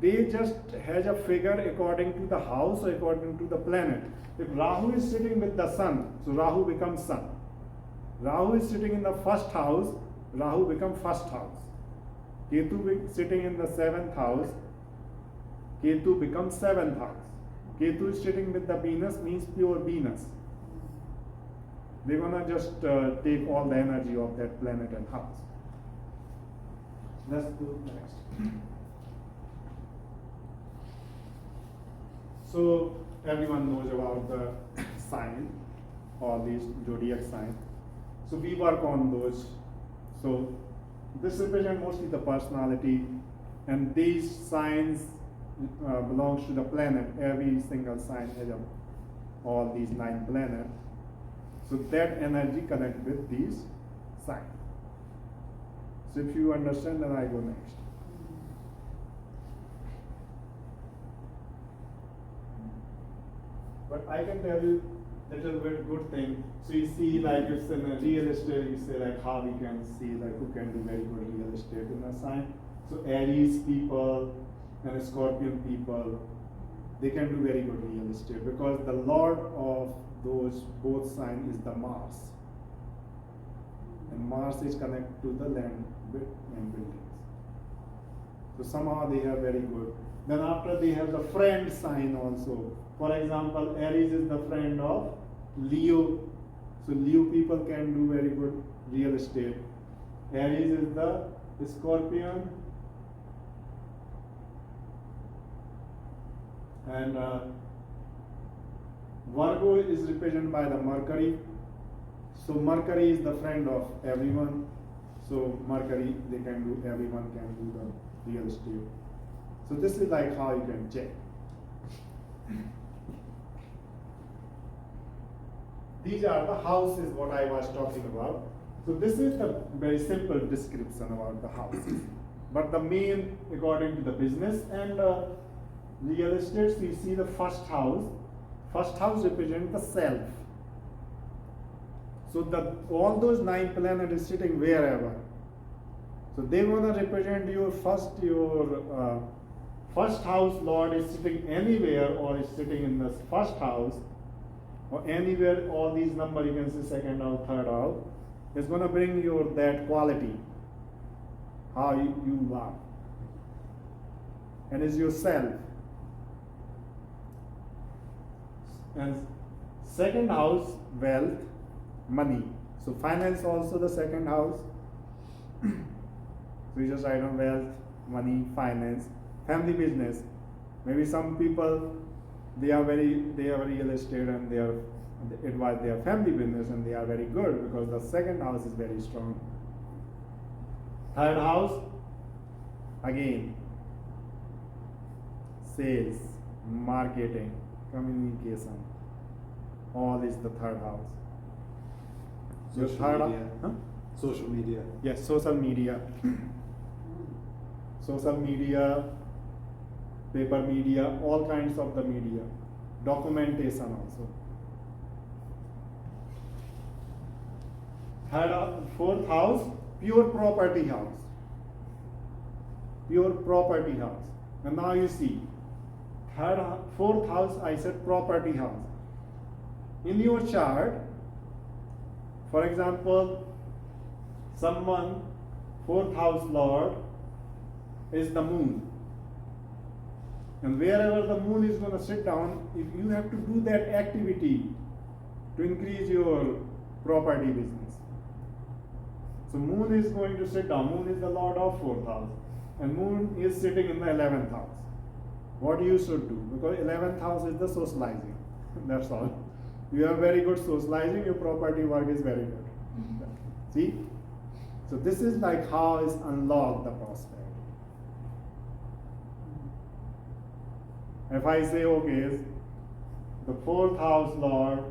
they just has a figure according to the house or according to the planet. If Rahu is sitting with the sun, so Rahu becomes sun. Rahu is sitting in the first house, Rahu becomes first house. Ketu sitting in the seventh house, Ketu becomes seventh house. Ketu is sitting with the Venus means pure Venus. They're gonna just take all the energy of that planet and house. Let's go next. So everyone knows about the sign, all these zodiac signs. So we work on those. So this represents mostly the personality, and these signs belongs to the planet. Every single sign has all these 9 planets. So that energy connects with these signs. So if you understand, then I go next. But I can tell you little bit good thing. So you see, like it's in a real estate, you say like how we can see like who can do very good real estate in a sign. So Aries people and Scorpion people, they can do very good real estate because the lord of those both signs is the Mars. And Mars is connected to the land and buildings. So somehow they are very good. Then after they have the friend sign also. For example, Aries is the friend of Leo. So Leo people can do very good real estate. Aries is the Scorpion. And Virgo is represented by the Mercury. So Mercury is the friend of everyone. So Mercury, they can do, everyone can do the real estate. So this is like how you can check. These are the houses what I was talking about. So this is the very simple description about the houses. But the main, according to the business and real estate, we see the first house. First house represents the self. So all those 9 planets is sitting wherever. So they wanna represent your first house Lord is sitting anywhere or is sitting in the first house or anywhere. All these numbers you can see second house, third house is gonna bring your that quality, how you are, and is yourself. And second house, wealth, money. So finance also the second house. So you just write on wealth, money, finance, family business. Maybe some people they are real estate and they advise their family business and they are very good because the second house is very strong. Third house, again, sales, marketing, communication. All is the third house. Your third media. huh? Social media. Yes, social media. Social media, paper media, all kinds of the media. Documentation also. Fourth house, pure property house. Pure property house. And now you see, fourth house, I said property house. In your chart, for example, someone, fourth house Lord is the moon. And wherever the moon is going to sit down, if you have to do that activity to increase your property business. So moon is going to sit down. Moon is the Lord of fourth house. And moon is sitting in the 11th house. What you should do? Because 11th house is the socializing. That's all. You are very good socializing, your property work is very good. See? So this is like how is unlock the prosperity. If I say, okay, the fourth house Lord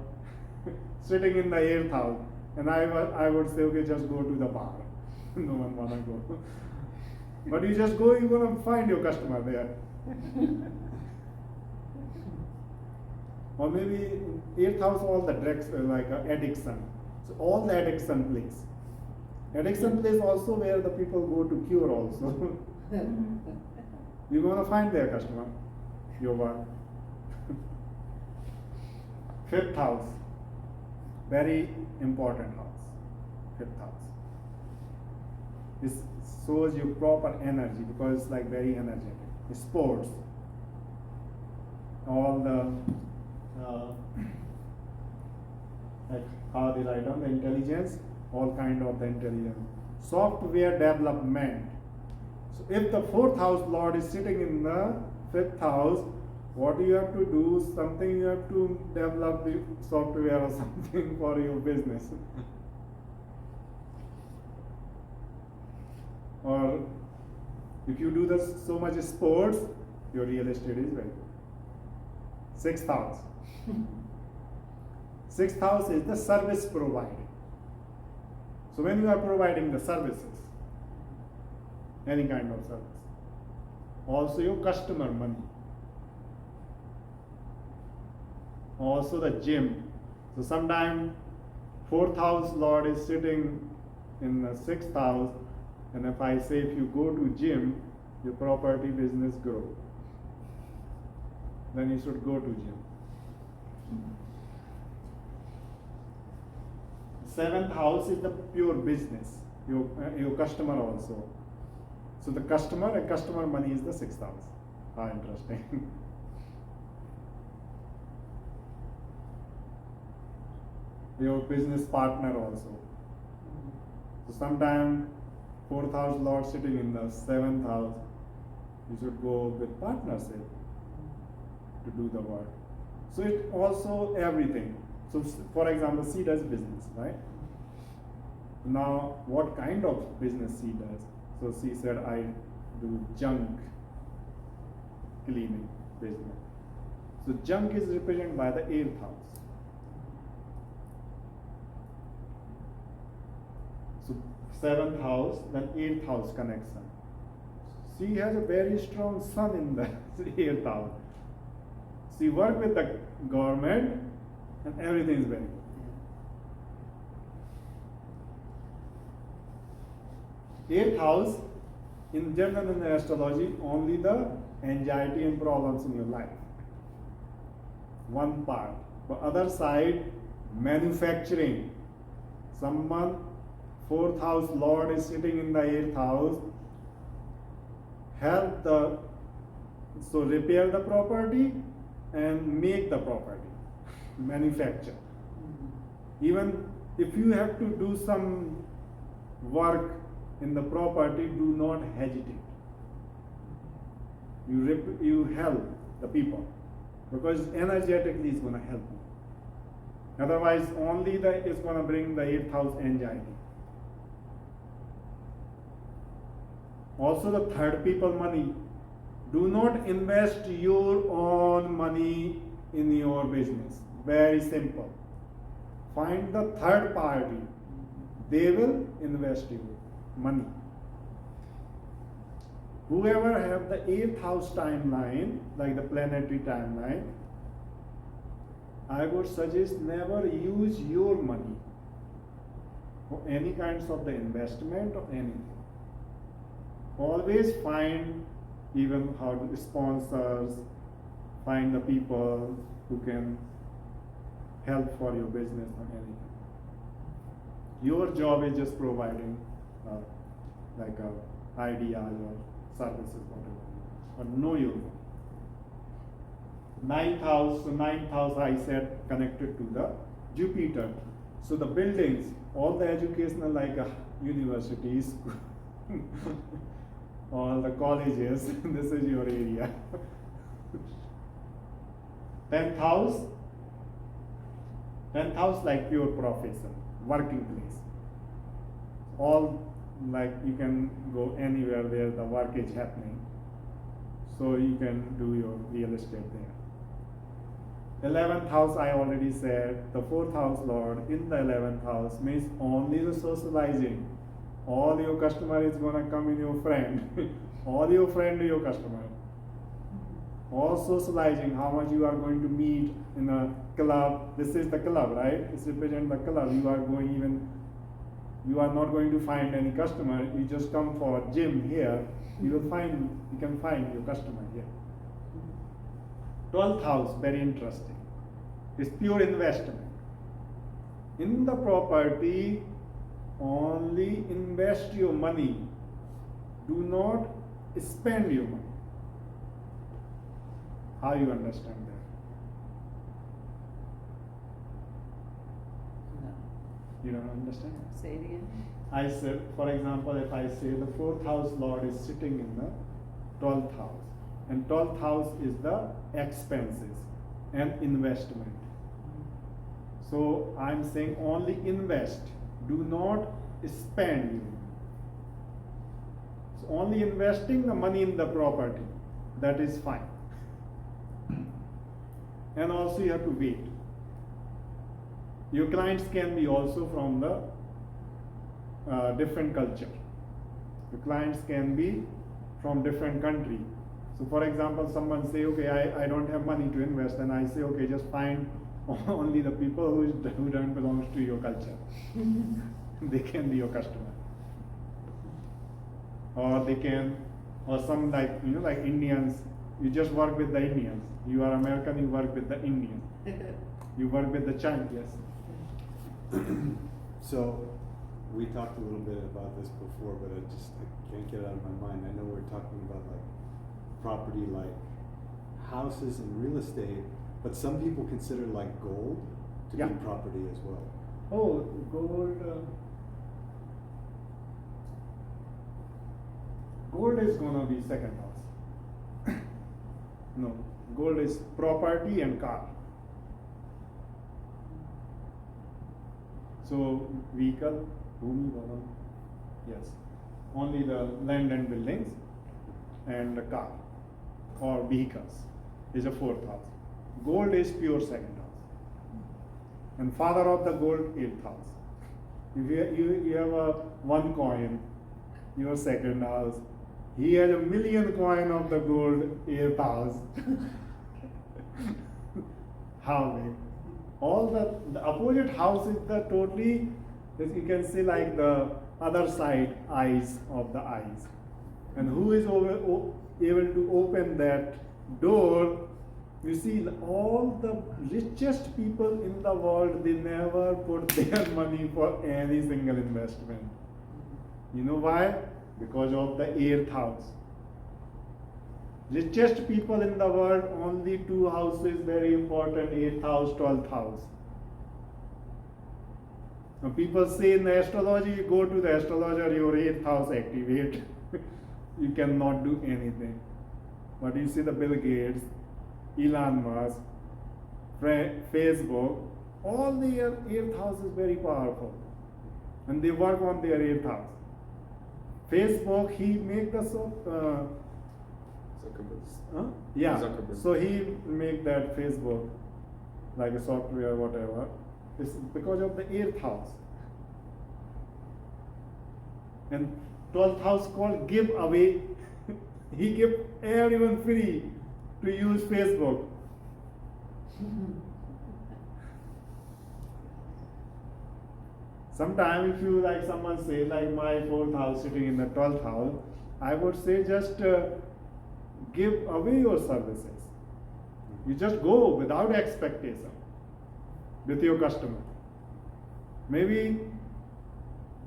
sitting in the 8th house, and I would say, okay, just go to the bar. No one wanna go. But you just go, you're gonna find your customer there. Or maybe 8th house, all the drugs like addiction. So all the addiction place. Addiction place also where the people go to cure also. You're gonna find their customer, your work. 5th house, very important house. 5th house. This shows you proper energy because it's like very energetic. Sports, all the like how they write on the intelligence, all kind of the intelligence. Software development. So if the 4th house Lord is sitting in the 5th house, what you have to do, something you have to develop the software or something for your business. Or if you do so much sports, your real estate is very good. 6th house. 6th house is the service provided. So when you are providing the services, any kind of service, also your customer money, also the gym. So sometimes 4th house Lord is sitting in the 6th house, and if I say if you go to gym, your property business grow, then you should go to gym. 7th house is the pure business, your customer also. So the customer money is the 6th house. How interesting. Your business partner also. So sometime 4th house Lord sitting in the 7th house, you should go with partnership to do the work. So it also everything. So for example, she does business, right? Now what kind of business she does? So she said, I do junk cleaning business. So junk is represented by the 8th house. So 7th house, then 8th house connection. She has a very strong sun in the 8th house. She works with the government and everything is very good. 8th house, in general in astrology, only the anxiety and problems in your life. One part. But other side, manufacturing. Someone, 4th house Lord is sitting in the 8th house, help the, so repair the property and make the property, manufacture. Even if you have to do some work in the property, do not hesitate. You help the people because energetically it's going to help you. Otherwise, only it's going to bring the 8th house anxiety. Also, the third people money. Do not invest your own money in your business. Very simple. Find the third party. They will invest your money. Whoever have the 8th house timeline, like the planetary timeline, I would suggest never use your money for any kinds of the investment or anything. Always find even how to sponsors, find the people who can help for your business or anything. Your job is just providing like ideas or services, whatever. But know your work. 9th house, so 9th house I said connected to the Jupiter. So the buildings, all the educational like universities, all the colleges, this is your area. 10th house like pure profession, working place. All like you can go anywhere where the work is happening. So you can do your real estate there. 11th house I already said, the 4th house Lord in the 11th house means only the socializing. All your customer is gonna come in your friend. All your friend your customer. All socializing, how much you are going to meet in a club. This is the club, right? It's represent the club. You are not going to find any customer. You just come for a gym here. You can find your customer here. 12th house, very interesting. It's pure investment. In the property, only invest your money. Do not spend your money. How you understand that? No. You don't understand? Say it again. I said, for example, if I say the 4th house Lord is sitting in the 12th house, and 12th house is the expenses and investment. So I'm saying only invest, do not spend. So only investing the money in the property, that is fine. And also you have to wait. Your clients can be also from the different culture. Your clients can be from different country. So for example, someone say, okay, I don't have money to invest, and I say, okay, just find only the people who don't belong to your culture. They can be your customer. Or they can, or some like Indians, you just work with the Indians. You are American, you work with the Indians. You work with the Chinese. So we talked a little bit about this before, but I can't get it out of my mind. I know we're talking about like property, like houses and real estate, but some people consider like gold to Yeah. be property as well. Oh, gold. Gold is gonna be second house. No, gold is property and car. So vehicle, bhumi, bhavan, yes, only the land and buildings and the car or vehicles is a fourth house. Gold is pure second house, and father of the gold eighth house. If you have a one coin, your second house. He has a million coin of the gold eighth house. How big? All the opposite house is the totally, as you can see, like the other side eyes of the eyes. And who is able to open that door? You see, all the richest people in the world, they never put their money for any single investment. You know why? Because of the eighth house. Richest people in the world, only two houses very important, 8th house, 12th house. Now people say in the astrology, you go to the astrologer, your 8th house activate. You cannot do anything. But you see the Bill Gates, Elon Musk, Facebook, all their 8th house is very powerful. And they work on their 8th house. Facebook, he make the Zuckerberg. yeah. Zuckerberg. So he make that Facebook like a software, whatever. It's because of the 8th house. And 12th house called give away. He give everyone free to use Facebook. Sometimes if you like someone say like my 4th house sitting in the 12th house, I would say just give away your services. You just go without expectation with your customer. Maybe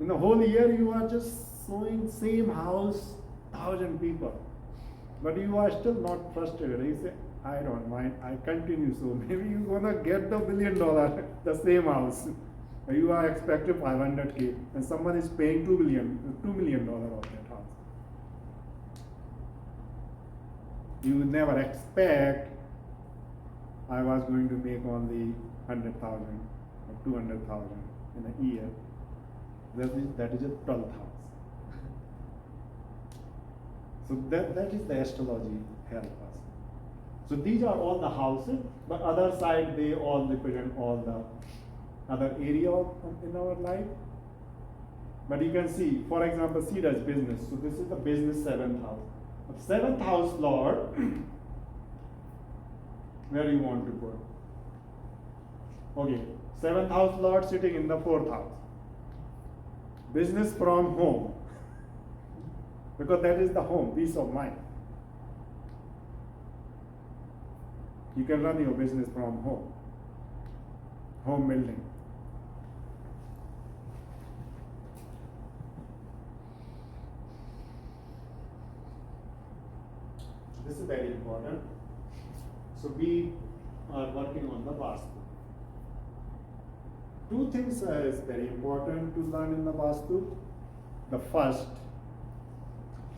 in the whole year you are just showing same house 1,000 people, but you are still not frustrated. You say, I don't mind, I continue. So maybe you're gonna get the $1 billion, the same house. You are expecting 500K, and someone is paying $2 million of that house. You never expect I was going to make only 100,000 or 200,000 in a year. That is a 12th house. So that is the astrology help us. So these are all the houses, but other side they all represent all the other area in our life. But you can see, for example, see as business. So this is the business 7th house. The 7th house Lord, where do you want to put? Okay, 7th house Lord sitting in the 4th house. Business from home. Because that is the home, peace of mind. You can run your business from home. Home building. This is very important. So we are working on the Vastu. Two things is very important to learn in the Vastu. The first,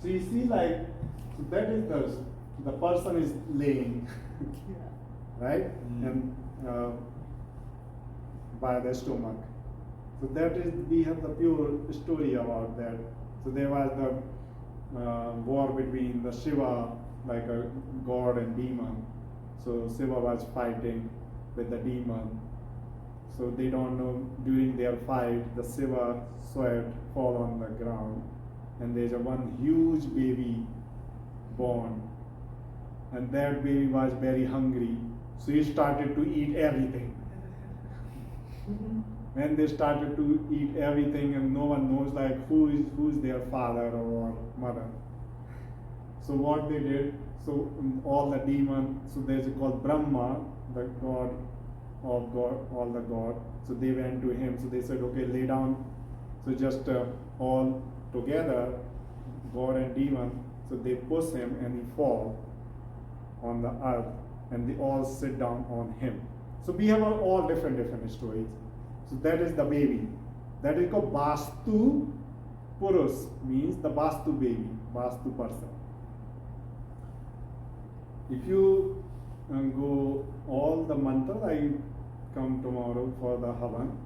so you see like, so that is the person is laying, right? And by the stomach. So that is, we have the pure story about that. So there was the war between the Shiva, like a god and demon. So Shiva was fighting with the demon. So they don't know, during their fight, the Shiva sweat fall on the ground, and there's a one huge baby born, and that baby was very hungry, so he started to eat everything. When they started to eat everything, and no one knows like who's their father or mother. So what they did, so all the demons, so there's called Brahma, the god of God, all the god. So they went to him. So they said, okay, lay down So just all together, God and demon, so they push him and he fall on the earth and they all sit down on him. So we have all different stories. So that is the baby. That is called Vastu Purus, means the Vastu baby, Vastu person. If you go all the mantra, I come tomorrow for the Havan.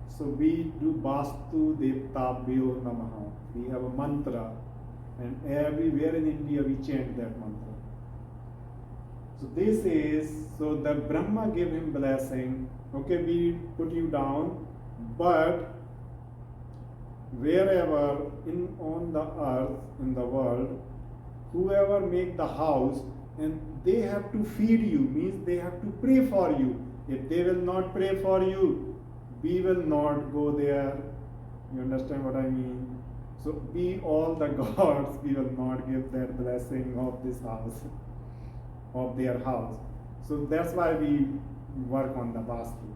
So we do Vastu Devtabhyo Namaha. We have a mantra, and everywhere in India we chant that mantra. So this is, so the Brahma gave him blessing. Okay, we put you down, but wherever on the earth, in the world, whoever make the house, and they have to feed you, means they have to pray for you. If they will not pray for you, we will not go there. You understand what I mean? So we all the gods, we will not give that blessing of this house, of their house. So that's why we work on the Vastu.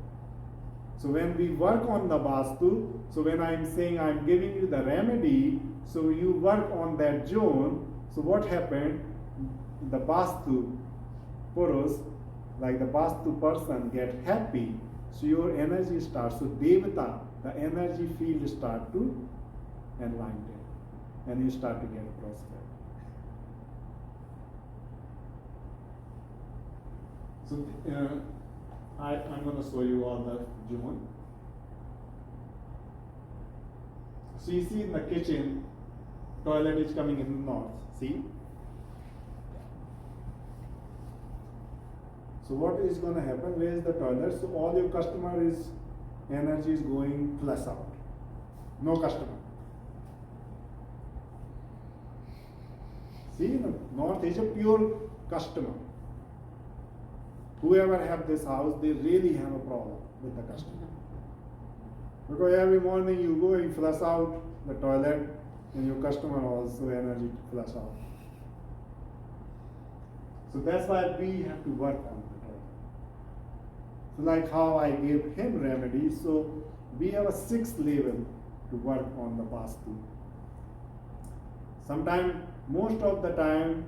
So when we work on the Vastu, so when I'm saying I'm giving you the remedy, so you work on that zone. So what happened? The Vastu Purus, like the Vastu person, get happy. So your energy starts. So Devata, the energy field start to enlighten, and you start to get prosperous. So I'm going to show you all the zone. So you see in the kitchen, toilet is coming in the north. See? So what is going to happen? Where is the toilet? So all your customer is energy is going flush out. No customer. See, the north is a pure customer. Whoever have this house, they really have a problem with the customer. Because every morning you go and flush out the toilet, and your customer also energy to flush out. So that's why we have to work on the toilet. So like how I gave him remedy, so we have a 6th level to work on the Vastu. Sometimes, most of the time,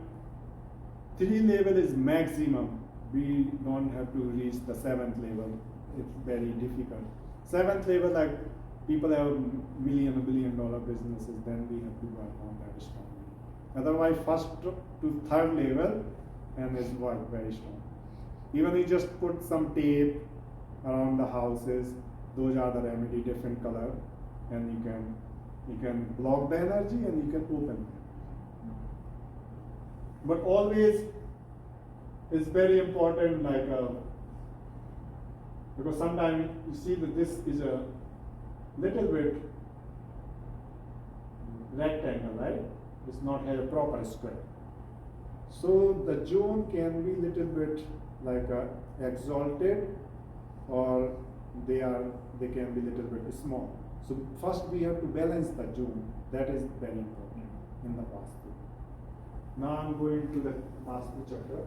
3 level is maximum. We don't have to reach the 7th level. It's very difficult. 7th level, like people have $1 billion businesses, then we have to work on that strongly. Otherwise, 1st to 3rd level, and it's work very strong. Even you just put some tape around the houses, those are the remedy, different color, and you can block the energy and you can open. But always it's very important, like because sometimes you see that this is a little bit rectangle, right? It's not a proper square. So the zone can be little bit like exalted, or they can be little bit small. So first we have to balance the zone. That is very important in the Vastu. Now I'm going to the Vastu chakra.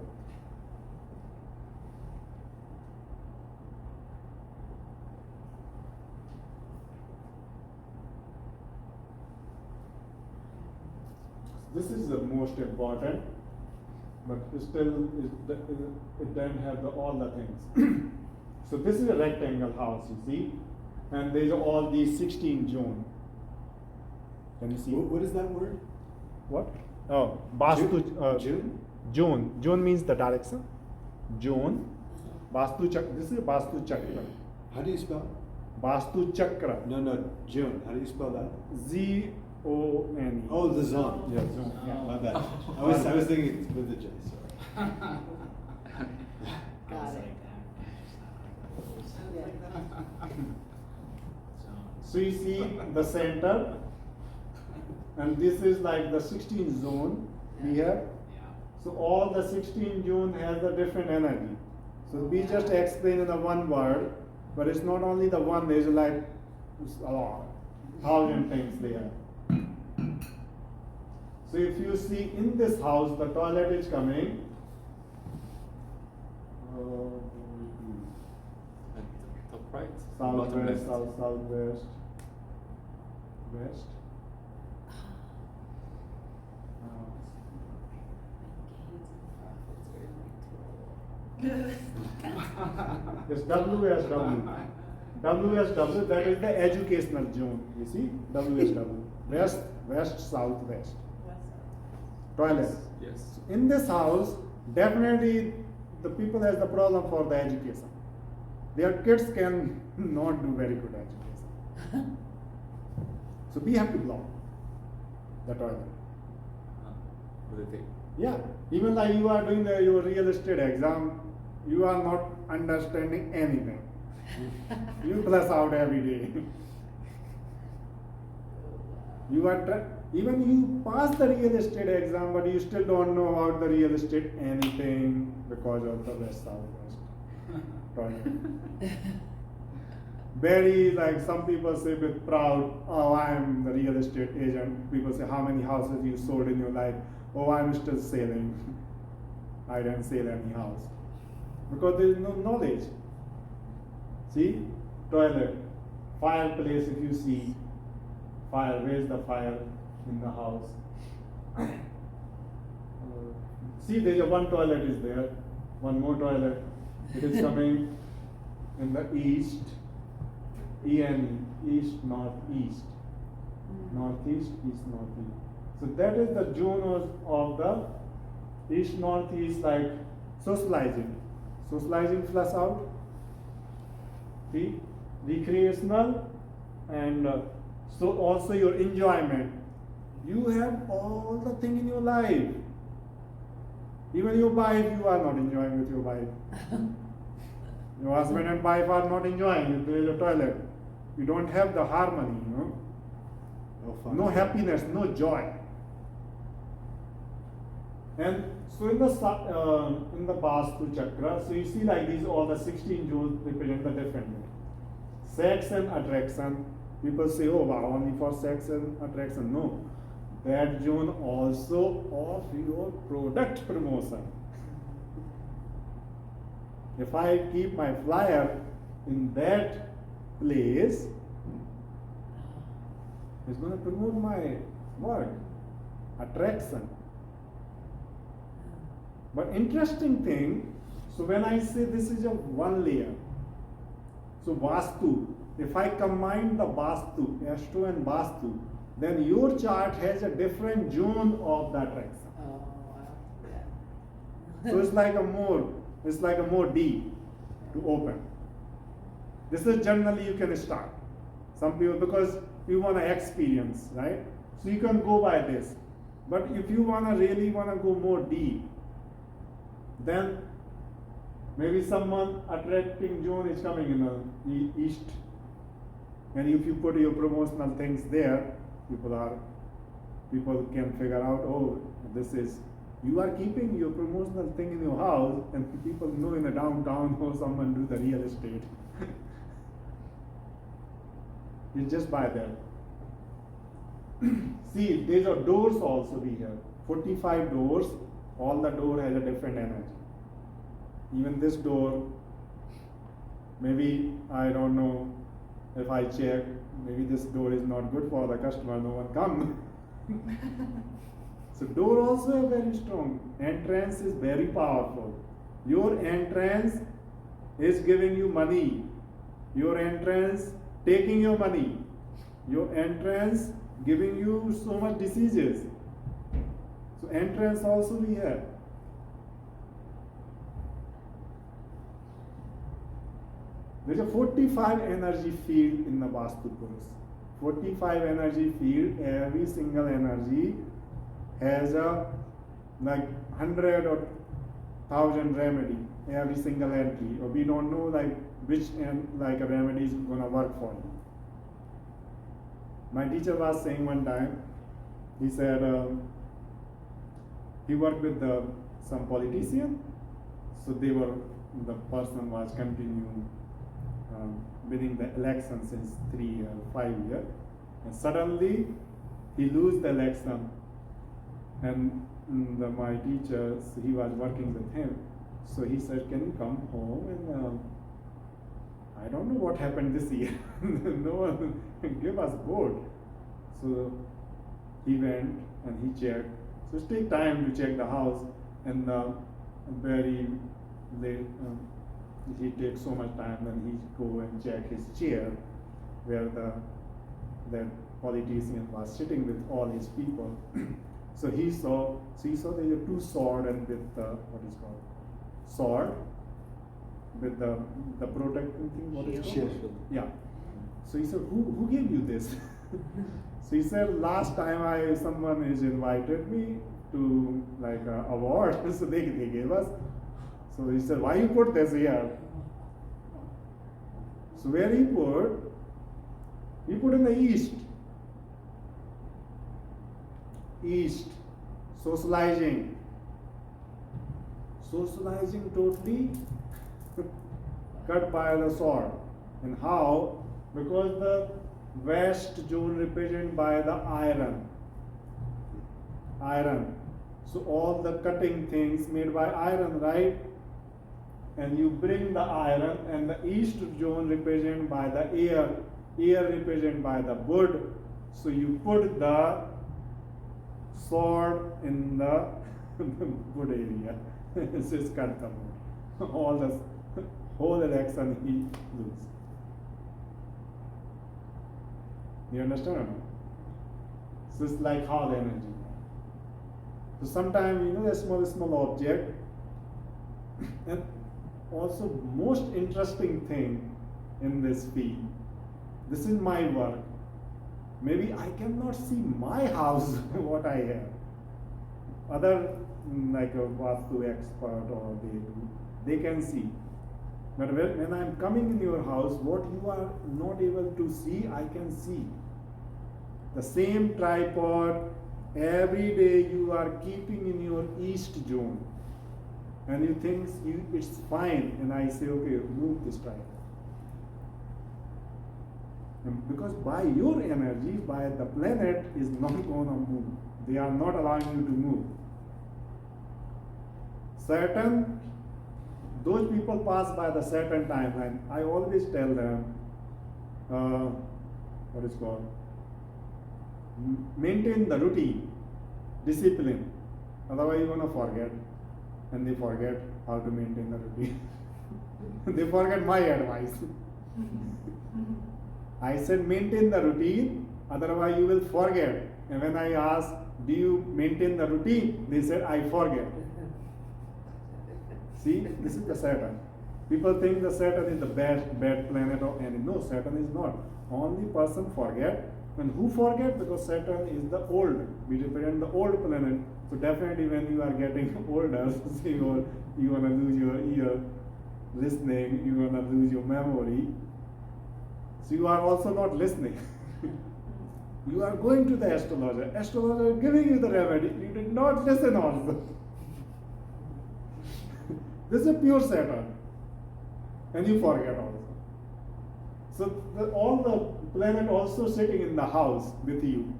This is the most important, but still it doesn't have all the things. So this is a rectangle house, you see, and there's all these 16 zones. Can you see? What is that word? What? Oh, Vastu. June? Zone. Zone means the direction. Zone. Vastu chakra. This is Vastu chakra. How do you spell? Vastu chakra. No, June. How do you spell that? Z-O-N-E. Oh, the zone. Yeah, zone. Yeah. My bad. I was thinking it's with the J, sorry. Got it. So you see the center, and this is like the 16th zone we have. So all the 16 zone has a different energy. So we just explain in the one word, but it's not only the one, there's like a lot, 1,000 things there. So if you see in this house, the toilet is coming. Top right? Southwest, Bottom left. southwest. southwest. It's WSW. WSW, that is the educational zone. You see? WSW. West, south, west. Toilet. Yes. In this house, definitely the people has the problem for the education. Their kids can not do very good education. So we have to block the toilet. What do you think? Yeah, even like you are doing your real estate exam, you are not understanding anything. You plus out every day. You are even you pass the real estate exam, but you still don't know about the real estate anything because of the west southwest toilet. Very like some people say with proud, oh I am the real estate agent. People say how many houses you sold in your life. Oh, I'm still selling. I didn't sell any house. Because there is no knowledge. See? Toilet. Fireplace, if you see. Fire, where's the fire in the house? See, there is one toilet is there. One more toilet. It is coming in the east. East, northeast. Northeast, east, northeast. So that is the zone of the east, northeast, like socializing. Socializing plus out. See? Recreational and so also your enjoyment. You have all the thing in your life. Even your wife, you are not enjoying with your wife. Your husband and wife are not enjoying with the toilet. You don't have the harmony, you know. No happiness, no joy. And so in the Vastu chakra, so you see like these all the 16 jewels represent the different way. Sex and attraction. People say, oh wow, only for sex and attraction. No. That zone also of your product promotion. If I keep my flyer in that place, it's going to promote my work, attraction. But interesting thing, so when I say this is a one layer, so Vastu, if I combine the Vastu, Astro and Vastu, then your chart has a different zone of the attraction. Oh, wow. Yeah. So it's like a more D to open. This is generally you can start. Some people, because you want to experience, right? So you can go by this. But if you really want to go more deep, then maybe someone attracting zone is coming in the east. And if you put your promotional things there, people can figure out, oh, this is, you are keeping your promotional thing in your house, and people know in the downtown how someone do the real estate. It's just by that. See, these are doors also we have. 45 doors, all the door has a different energy. Even this door, maybe, I don't know, if I check, maybe this door is not good for the customer, no one come. So door also is very strong. Entrance is very powerful. Your entrance is giving you money. Your entrance taking your money. Your entrance giving you so much diseases. So entrance also we have. There is a 45 energy field in the Vastu Purus. 45 energy field, every single energy has a like 100 or 1000 remedy, every single entry. Or we don't know like which like a remedy is gonna work for you. My teacher was saying one time, he said he worked with some politician, so the person was continuing winning the election since 3 or 5 years, and suddenly he lose the election, and my teacher, he was working with him, so he said, can you come home and I don't know what happened this year. No one give us vote. So he went and he checked. So it takes time to check the house, and very late. He takes so much time, then he go and check his chair, where the politician was sitting with all his people. So he saw there are two sword and with what is called sword with the protecting thing. What is it called? Shield. Yeah. So he said, who gave you this? So he said, last time someone is invited me to like a award, so they gave us. So he said, why you put this here? So where he put? He put in the east. East. Socializing totally cut by the sword. And how? Because the west zone represented by the iron. So all the cutting things made by iron, right? And you bring the iron, and the east zone represented by the air represented by the wood. So you put the sword in the wood area. So it's cut the wood. All the whole election he lose. You understand or not? So it's like hard energy. So sometimes a small object. And also most interesting thing in this field, this is my work. Maybe I cannot see my house what I have. Other like a Vastu expert or they can see. But when I'm coming in your house, what you are not able to see, I can see. The same tripod, every day you are keeping in your east zone. And you think it's fine, and I say, okay, move this tripod. And because by your energy, by the planet is not going to move. They are not allowing you to move. Saturn, those people pass by the Saturn timeline. I always tell them, what is called? Maintain the routine, discipline. Otherwise you're going to forget. And they forget how to maintain the routine. They forget my advice. I said maintain the routine, otherwise you will forget. And when I asked, do you maintain the routine? They said, I forget. See, this is the Saturn. People think the Saturn is the bad planet or any. No, Saturn is not. Only person forget. And who forget? Because Saturn is the old. We represent the old planet. So definitely when you are getting older, so you're gonna lose your ear listening, you're gonna lose your memory. So you are also not listening. You are going to the astrologer. Astrologer is giving you the remedy. You did not listen also. This is a pure Saturn. And you forget also. So all the planet also sitting in the house with you.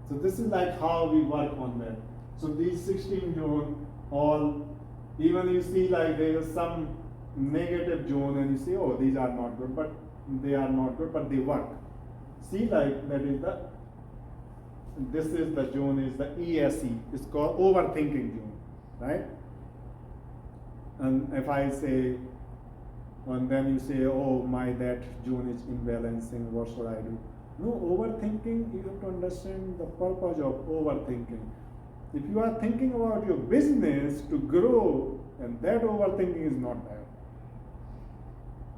So this is like how we work on that. So these 16 zone, all, even you see like there is some negative zone and you say, oh, these are not good, but they are not good, but they work. See like that is this is the zone is the ESE. It's called overthinking zone, right? And if I say, and then you say, oh, that zone is imbalancing, what should I do? No, overthinking, you have to understand the purpose of overthinking. If you are thinking about your business to grow, and that overthinking is not bad.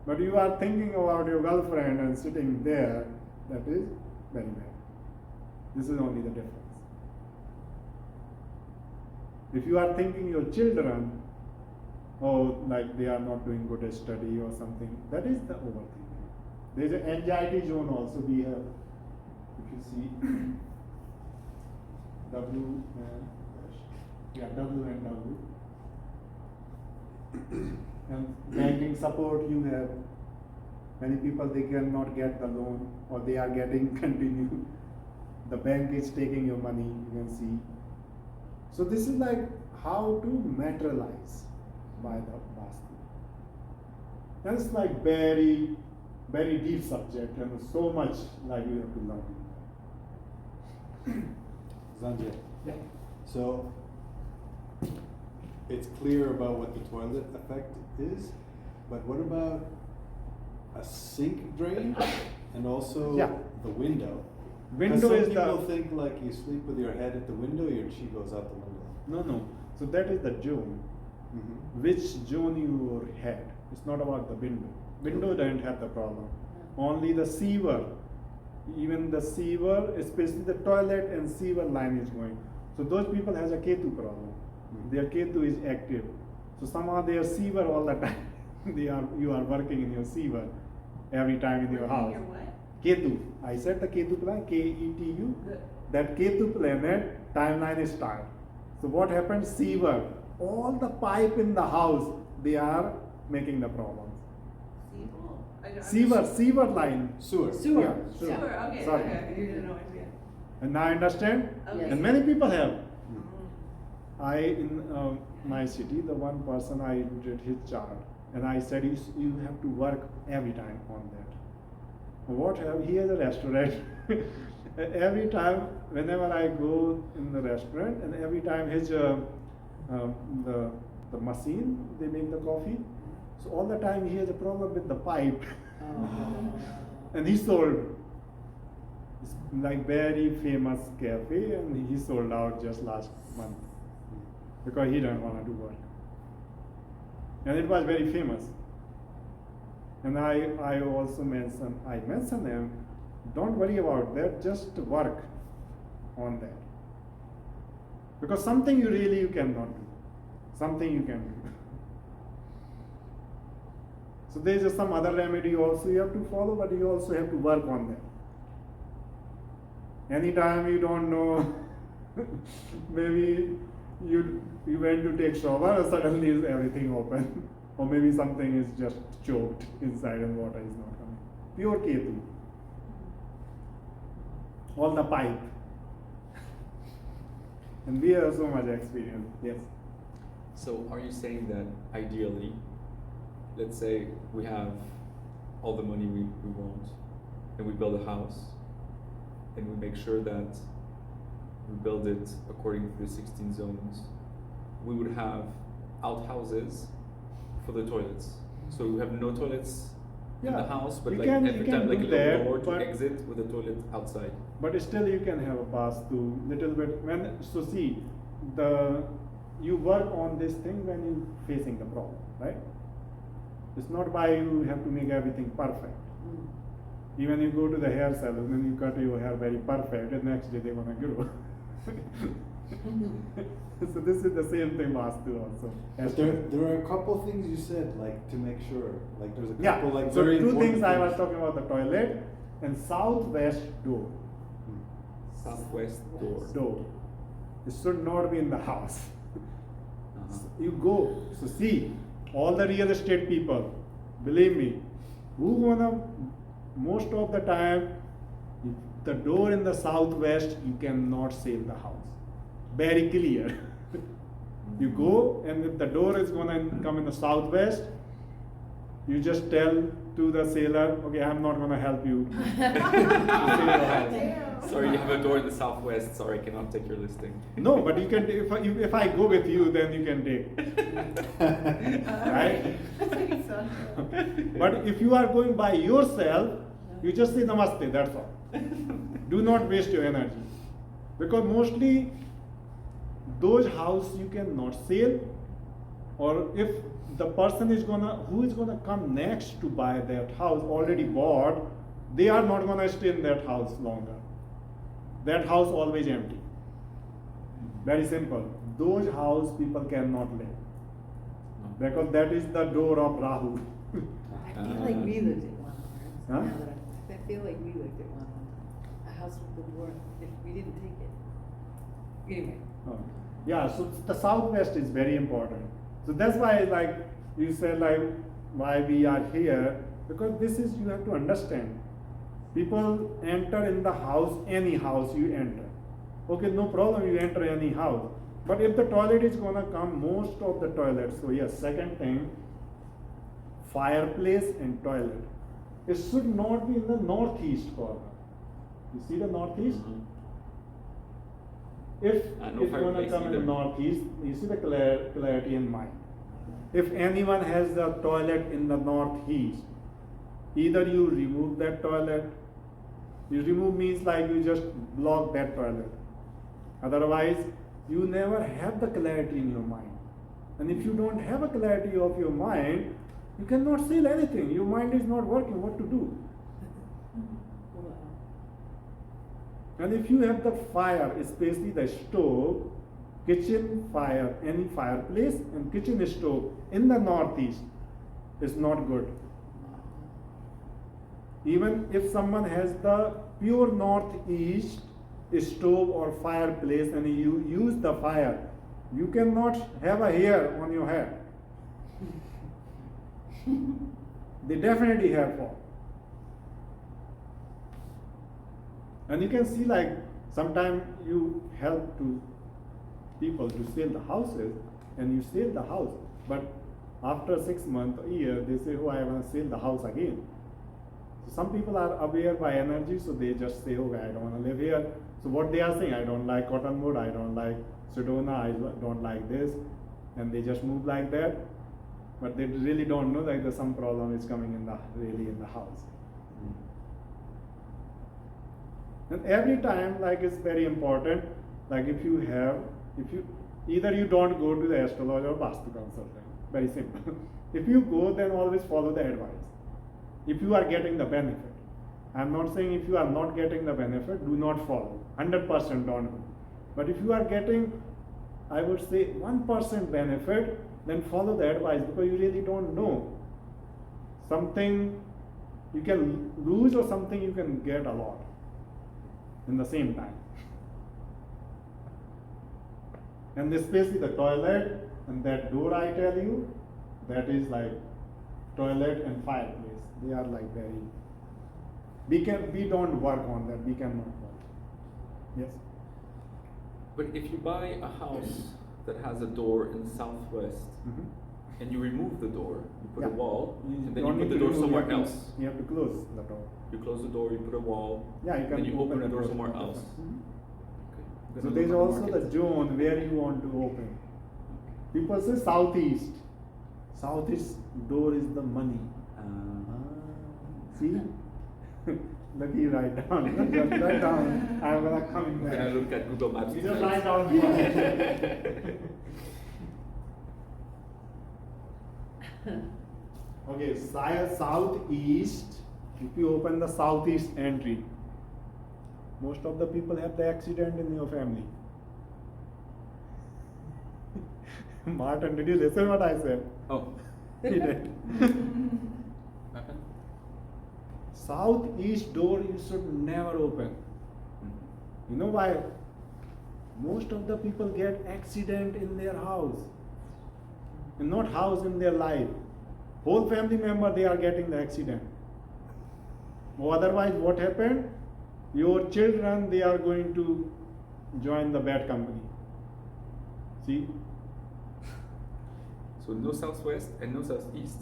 But you are thinking about your girlfriend and sitting there, that is very bad. This is only the difference. If you are thinking your children, oh, like they are not doing good at study or something, that is the overthinking. There is an anxiety zone also we have. If you see W and W. And banking support you have. Many people they cannot get the loan or they are getting continued. The bank is taking your money, you can see. So this is like how to materialize by the Vastu. And it's like very very deep subject and so much like you have to learn. Sanjay, Yeah. so it's clear about what the toilet effect is, but what about a sink drain and also Yeah. the window? 'Cause Window some is people the think like you sleep with your head at the window, your chi goes out the window. no. So that is the zone. Mm-hmm. Which zone you had. It's not about the window. Window doesn't have the problem. Only the sewer. Even the sewer, especially the toilet and sewer line is going. So those people has a Ketu problem. Their Ketu is active. So somehow their sewer all the time. You are working in your sewer every time in your Working house. your what? Ketu. I said the Ketu planet, Ketu. Good. That Ketu planet timeline is start. So what happens? Sewer. All the pipe in the house, they are making the problems. Sewer line. Sewer. Sewer. Yeah, Sewer, okay, Sorry. okay, you didn't know, yeah. And now I understand. Okay. And many people have. Mm. In my city, the one person I did his chart, and I said you have to work every time on that. What have he has a restaurant. Every time, whenever I go in the restaurant, and every time his the machine they make the coffee, so all the time he has a problem with the pipe, and he sold. It's like very famous cafe, and he sold out just last month because he didn't want to do work, and it was very famous. And I also mentioned them, don't worry about that, just work on that. Because something you cannot do. Something you can do. So there is some other remedy also you have to follow, but you also have to work on that. Anytime you don't know, maybe you went to take shower and suddenly is everything open. Or maybe something is just choked inside and water is not coming. Pure Ketu. All the pipe. And we have so much experience. Yes. So are you saying that ideally, let's say we have all the money we want and we build a house and we make sure that we build it according to the 16 zones, we would have outhouses for the toilets. So we have no toilets in the house, but you like can- every you can time like a do little that, door to but- exit with a toilet outside. But still you can have a Vastu little bit so see you work on this thing when you facing the problem, right? It's not by you have to make everything perfect. Even you go to the hair salon and you cut your hair very perfect, and next day they wanna grow. So this is the same thing Vastu also. But there are a couple things you said, like to make sure, like there's a Yeah, couple like so very two important things I was talking about, the toilet and southwest door. Southwest door. Door. It should not be in the house. Uh-huh. You go, so see, all the real estate people, believe me, most of the time, if the door in the southwest, you cannot sell the house. Very clear. You go, and if the door is gonna come in the southwest, you just tell to the seller, okay, I'm not gonna help you. Sorry, you have a door in the southwest. Sorry, I cannot take your listing. No, but you can. If I go with you, then you can take. Right? But if you are going by yourself, you just say namaste. That's all. Do not waste your energy, because mostly those houses you cannot sell, or if the person who is gonna come next to buy that house already bought, they are not gonna stay in that house longer. That house always empty. Very simple. Those house people cannot live, because that is the door of Rahu. I feel like we lived at one. Huh? Now that I feel like we lived at one. A house with the door, if we didn't take it. Anyway. Oh. Yeah, so the southwest is very important. So that's why, like you said, like why we are here, because this is, you have to understand. People enter in the house, any house you enter. Okay, no problem, you enter any house. But if the toilet is gonna come, most of the toilets. So yes, second thing, fireplace and toilet. it should not be in the northeast corner. You see the northeast? Mhm. If No it's gonna fireplace come in the either. northeast, you see the clarity in mind. If anyone has the toilet in the northeast, either you remove that toilet, you remove means like you just block that toilet. Otherwise, you never have the clarity in your mind. And if you don't have a clarity of your mind, you cannot sell anything. Your mind is not working what to do. Wow. And if you have the fire, especially the stove, kitchen fire, any fireplace and kitchen stove in the northeast is not good. Even if someone has the pure northeast stove or fireplace and you use the fire, you cannot have a hair on your head. They definitely have fall. And you can see like sometimes you help to people to sell the houses and you sell the house, but after 6 months, a year, they say, oh, I want to sell the house again. So some people are aware by energy, so they just say, okay, I don't want to live here. So what they are saying, I don't like cottonwood, I don't like Sedona, I don't like this, and they just move like that. But they really don't know that there's some problem is coming in the really in the house. And every time, like it's very important, like if you either you don't go to the astrologer or Vastu consultant, very simple. If you go, then always follow the advice. If you are getting the benefit. I'm not saying if you are not getting the benefit, do not follow. 100% don't go. But if you are getting, I would say 1% benefit, then follow the advice because you really don't know. Something you can lose or something you can get a lot in the same time. And especially the toilet and that door I tell you, that is like toilet and fireplace. They are like very, we don't work on that, we cannot work. Yes? But if you buy a house that has a door in southwest, Mm-hmm. and you remove the door, you put a Yeah. wall, and then you don't put need the to door remove, somewhere you have to- else. You have to close the door. You close the door, you put a wall, Yeah, you can then you open the door close somewhere the else. Mhm. Okay. So Then there's look on also the market. zone where you want to open. People say southeast. Southeast door is the money. See? Look, you write down. Just write down. I'm gonna come When I back. look at Google Maps, You it's just like- write down. Okay, southeast. If you open the southeast entry, most of the people have the accident in your family. Martin, did you listen what I said? Oh. He did. Southeast door you should never open. You know why? Most of the people get accident in their house. And not house in their life. Whole family member they are getting the accident. Or otherwise what happened? Your children they are going to join the bad company. See? So no southwest and no southeast.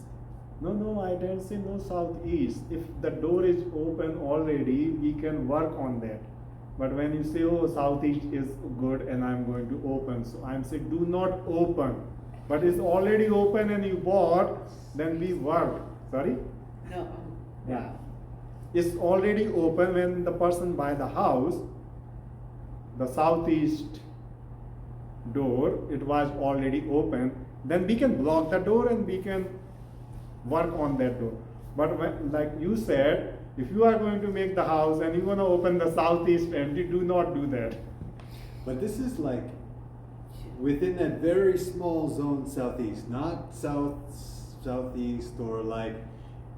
No, I didn't say no southeast. If the door is open already, we can work on that. But when you say, oh, southeast is good and I'm going to open, so I'm saying do not open. But it's already open and you bought, then we work. Sorry? No. Yeah. Wow. It's already open when the person buy the house, the southeast door, it was already open. Then we can block the door and we can work on that door. But when, like you said, if you are going to make the house and you want to open the southeast entry, do not do that. But this is like within that very small zone southeast, not southeast or like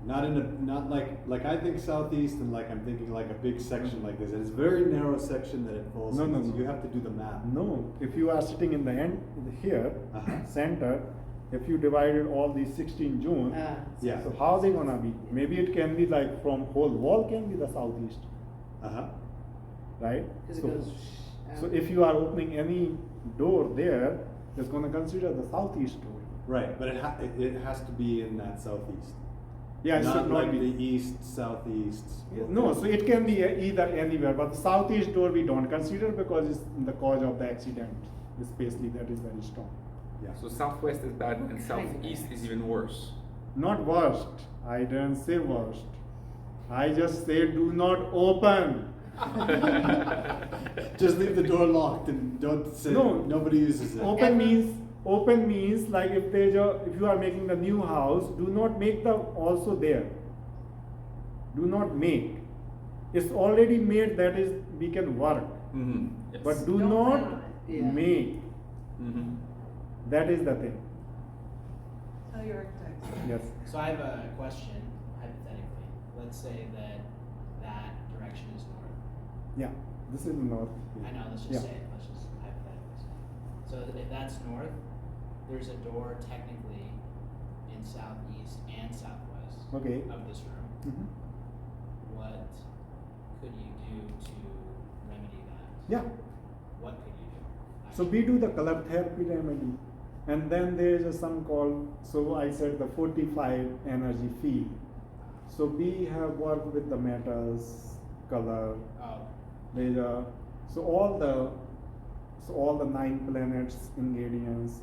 not like I think southeast and like I'm thinking like a big section like this. And it's a very narrow section that it falls No, into, no, so no. you have to do the map. No, if you are sitting in the end here, Uh-huh. center, if you divided all these 16 zones, Yeah. so how they gonna be? Maybe it can be like from whole wall can be the southeast, Uh-huh. right? Because it So, goes so out. if you are opening any door there, it's gonna consider the southeast door. Right, but it has to be in that southeast. Yeah, it not should not like be. the east, southeast. No, so it can be either anywhere, but the southeast door we don't consider because it's the cause of the accident, especially that is very strong. Yeah. So southwest is bad and southeast is even worse. Not worst. I didn't say worst. I just said do not open. Just leave the door locked and don't say No. nobody uses it. Open means like if if you are making the new house, do not make the also there. Do not make. It's already made, that is we can work. Mm-hmm. Yes. But do Don't not plan on it. Yeah. make. Mm-hmm. That is the thing. Tell your architect. Yes. So I have a question, hypothetically. Let's say that direction is north. Yeah. This is north. I know, let's just Yeah. say it, let's just hypothetically say it. So if that's north, there's a door technically in southeast and southwest Okay. of this room. Mhm. What could you do to remedy that? Yeah. What could you do? So we do the color therapy remedy, and then there is some called, so I said the 45 energy field. So we have worked with the metals, color, Oh, there is a, so all the 9 planets, ingredients,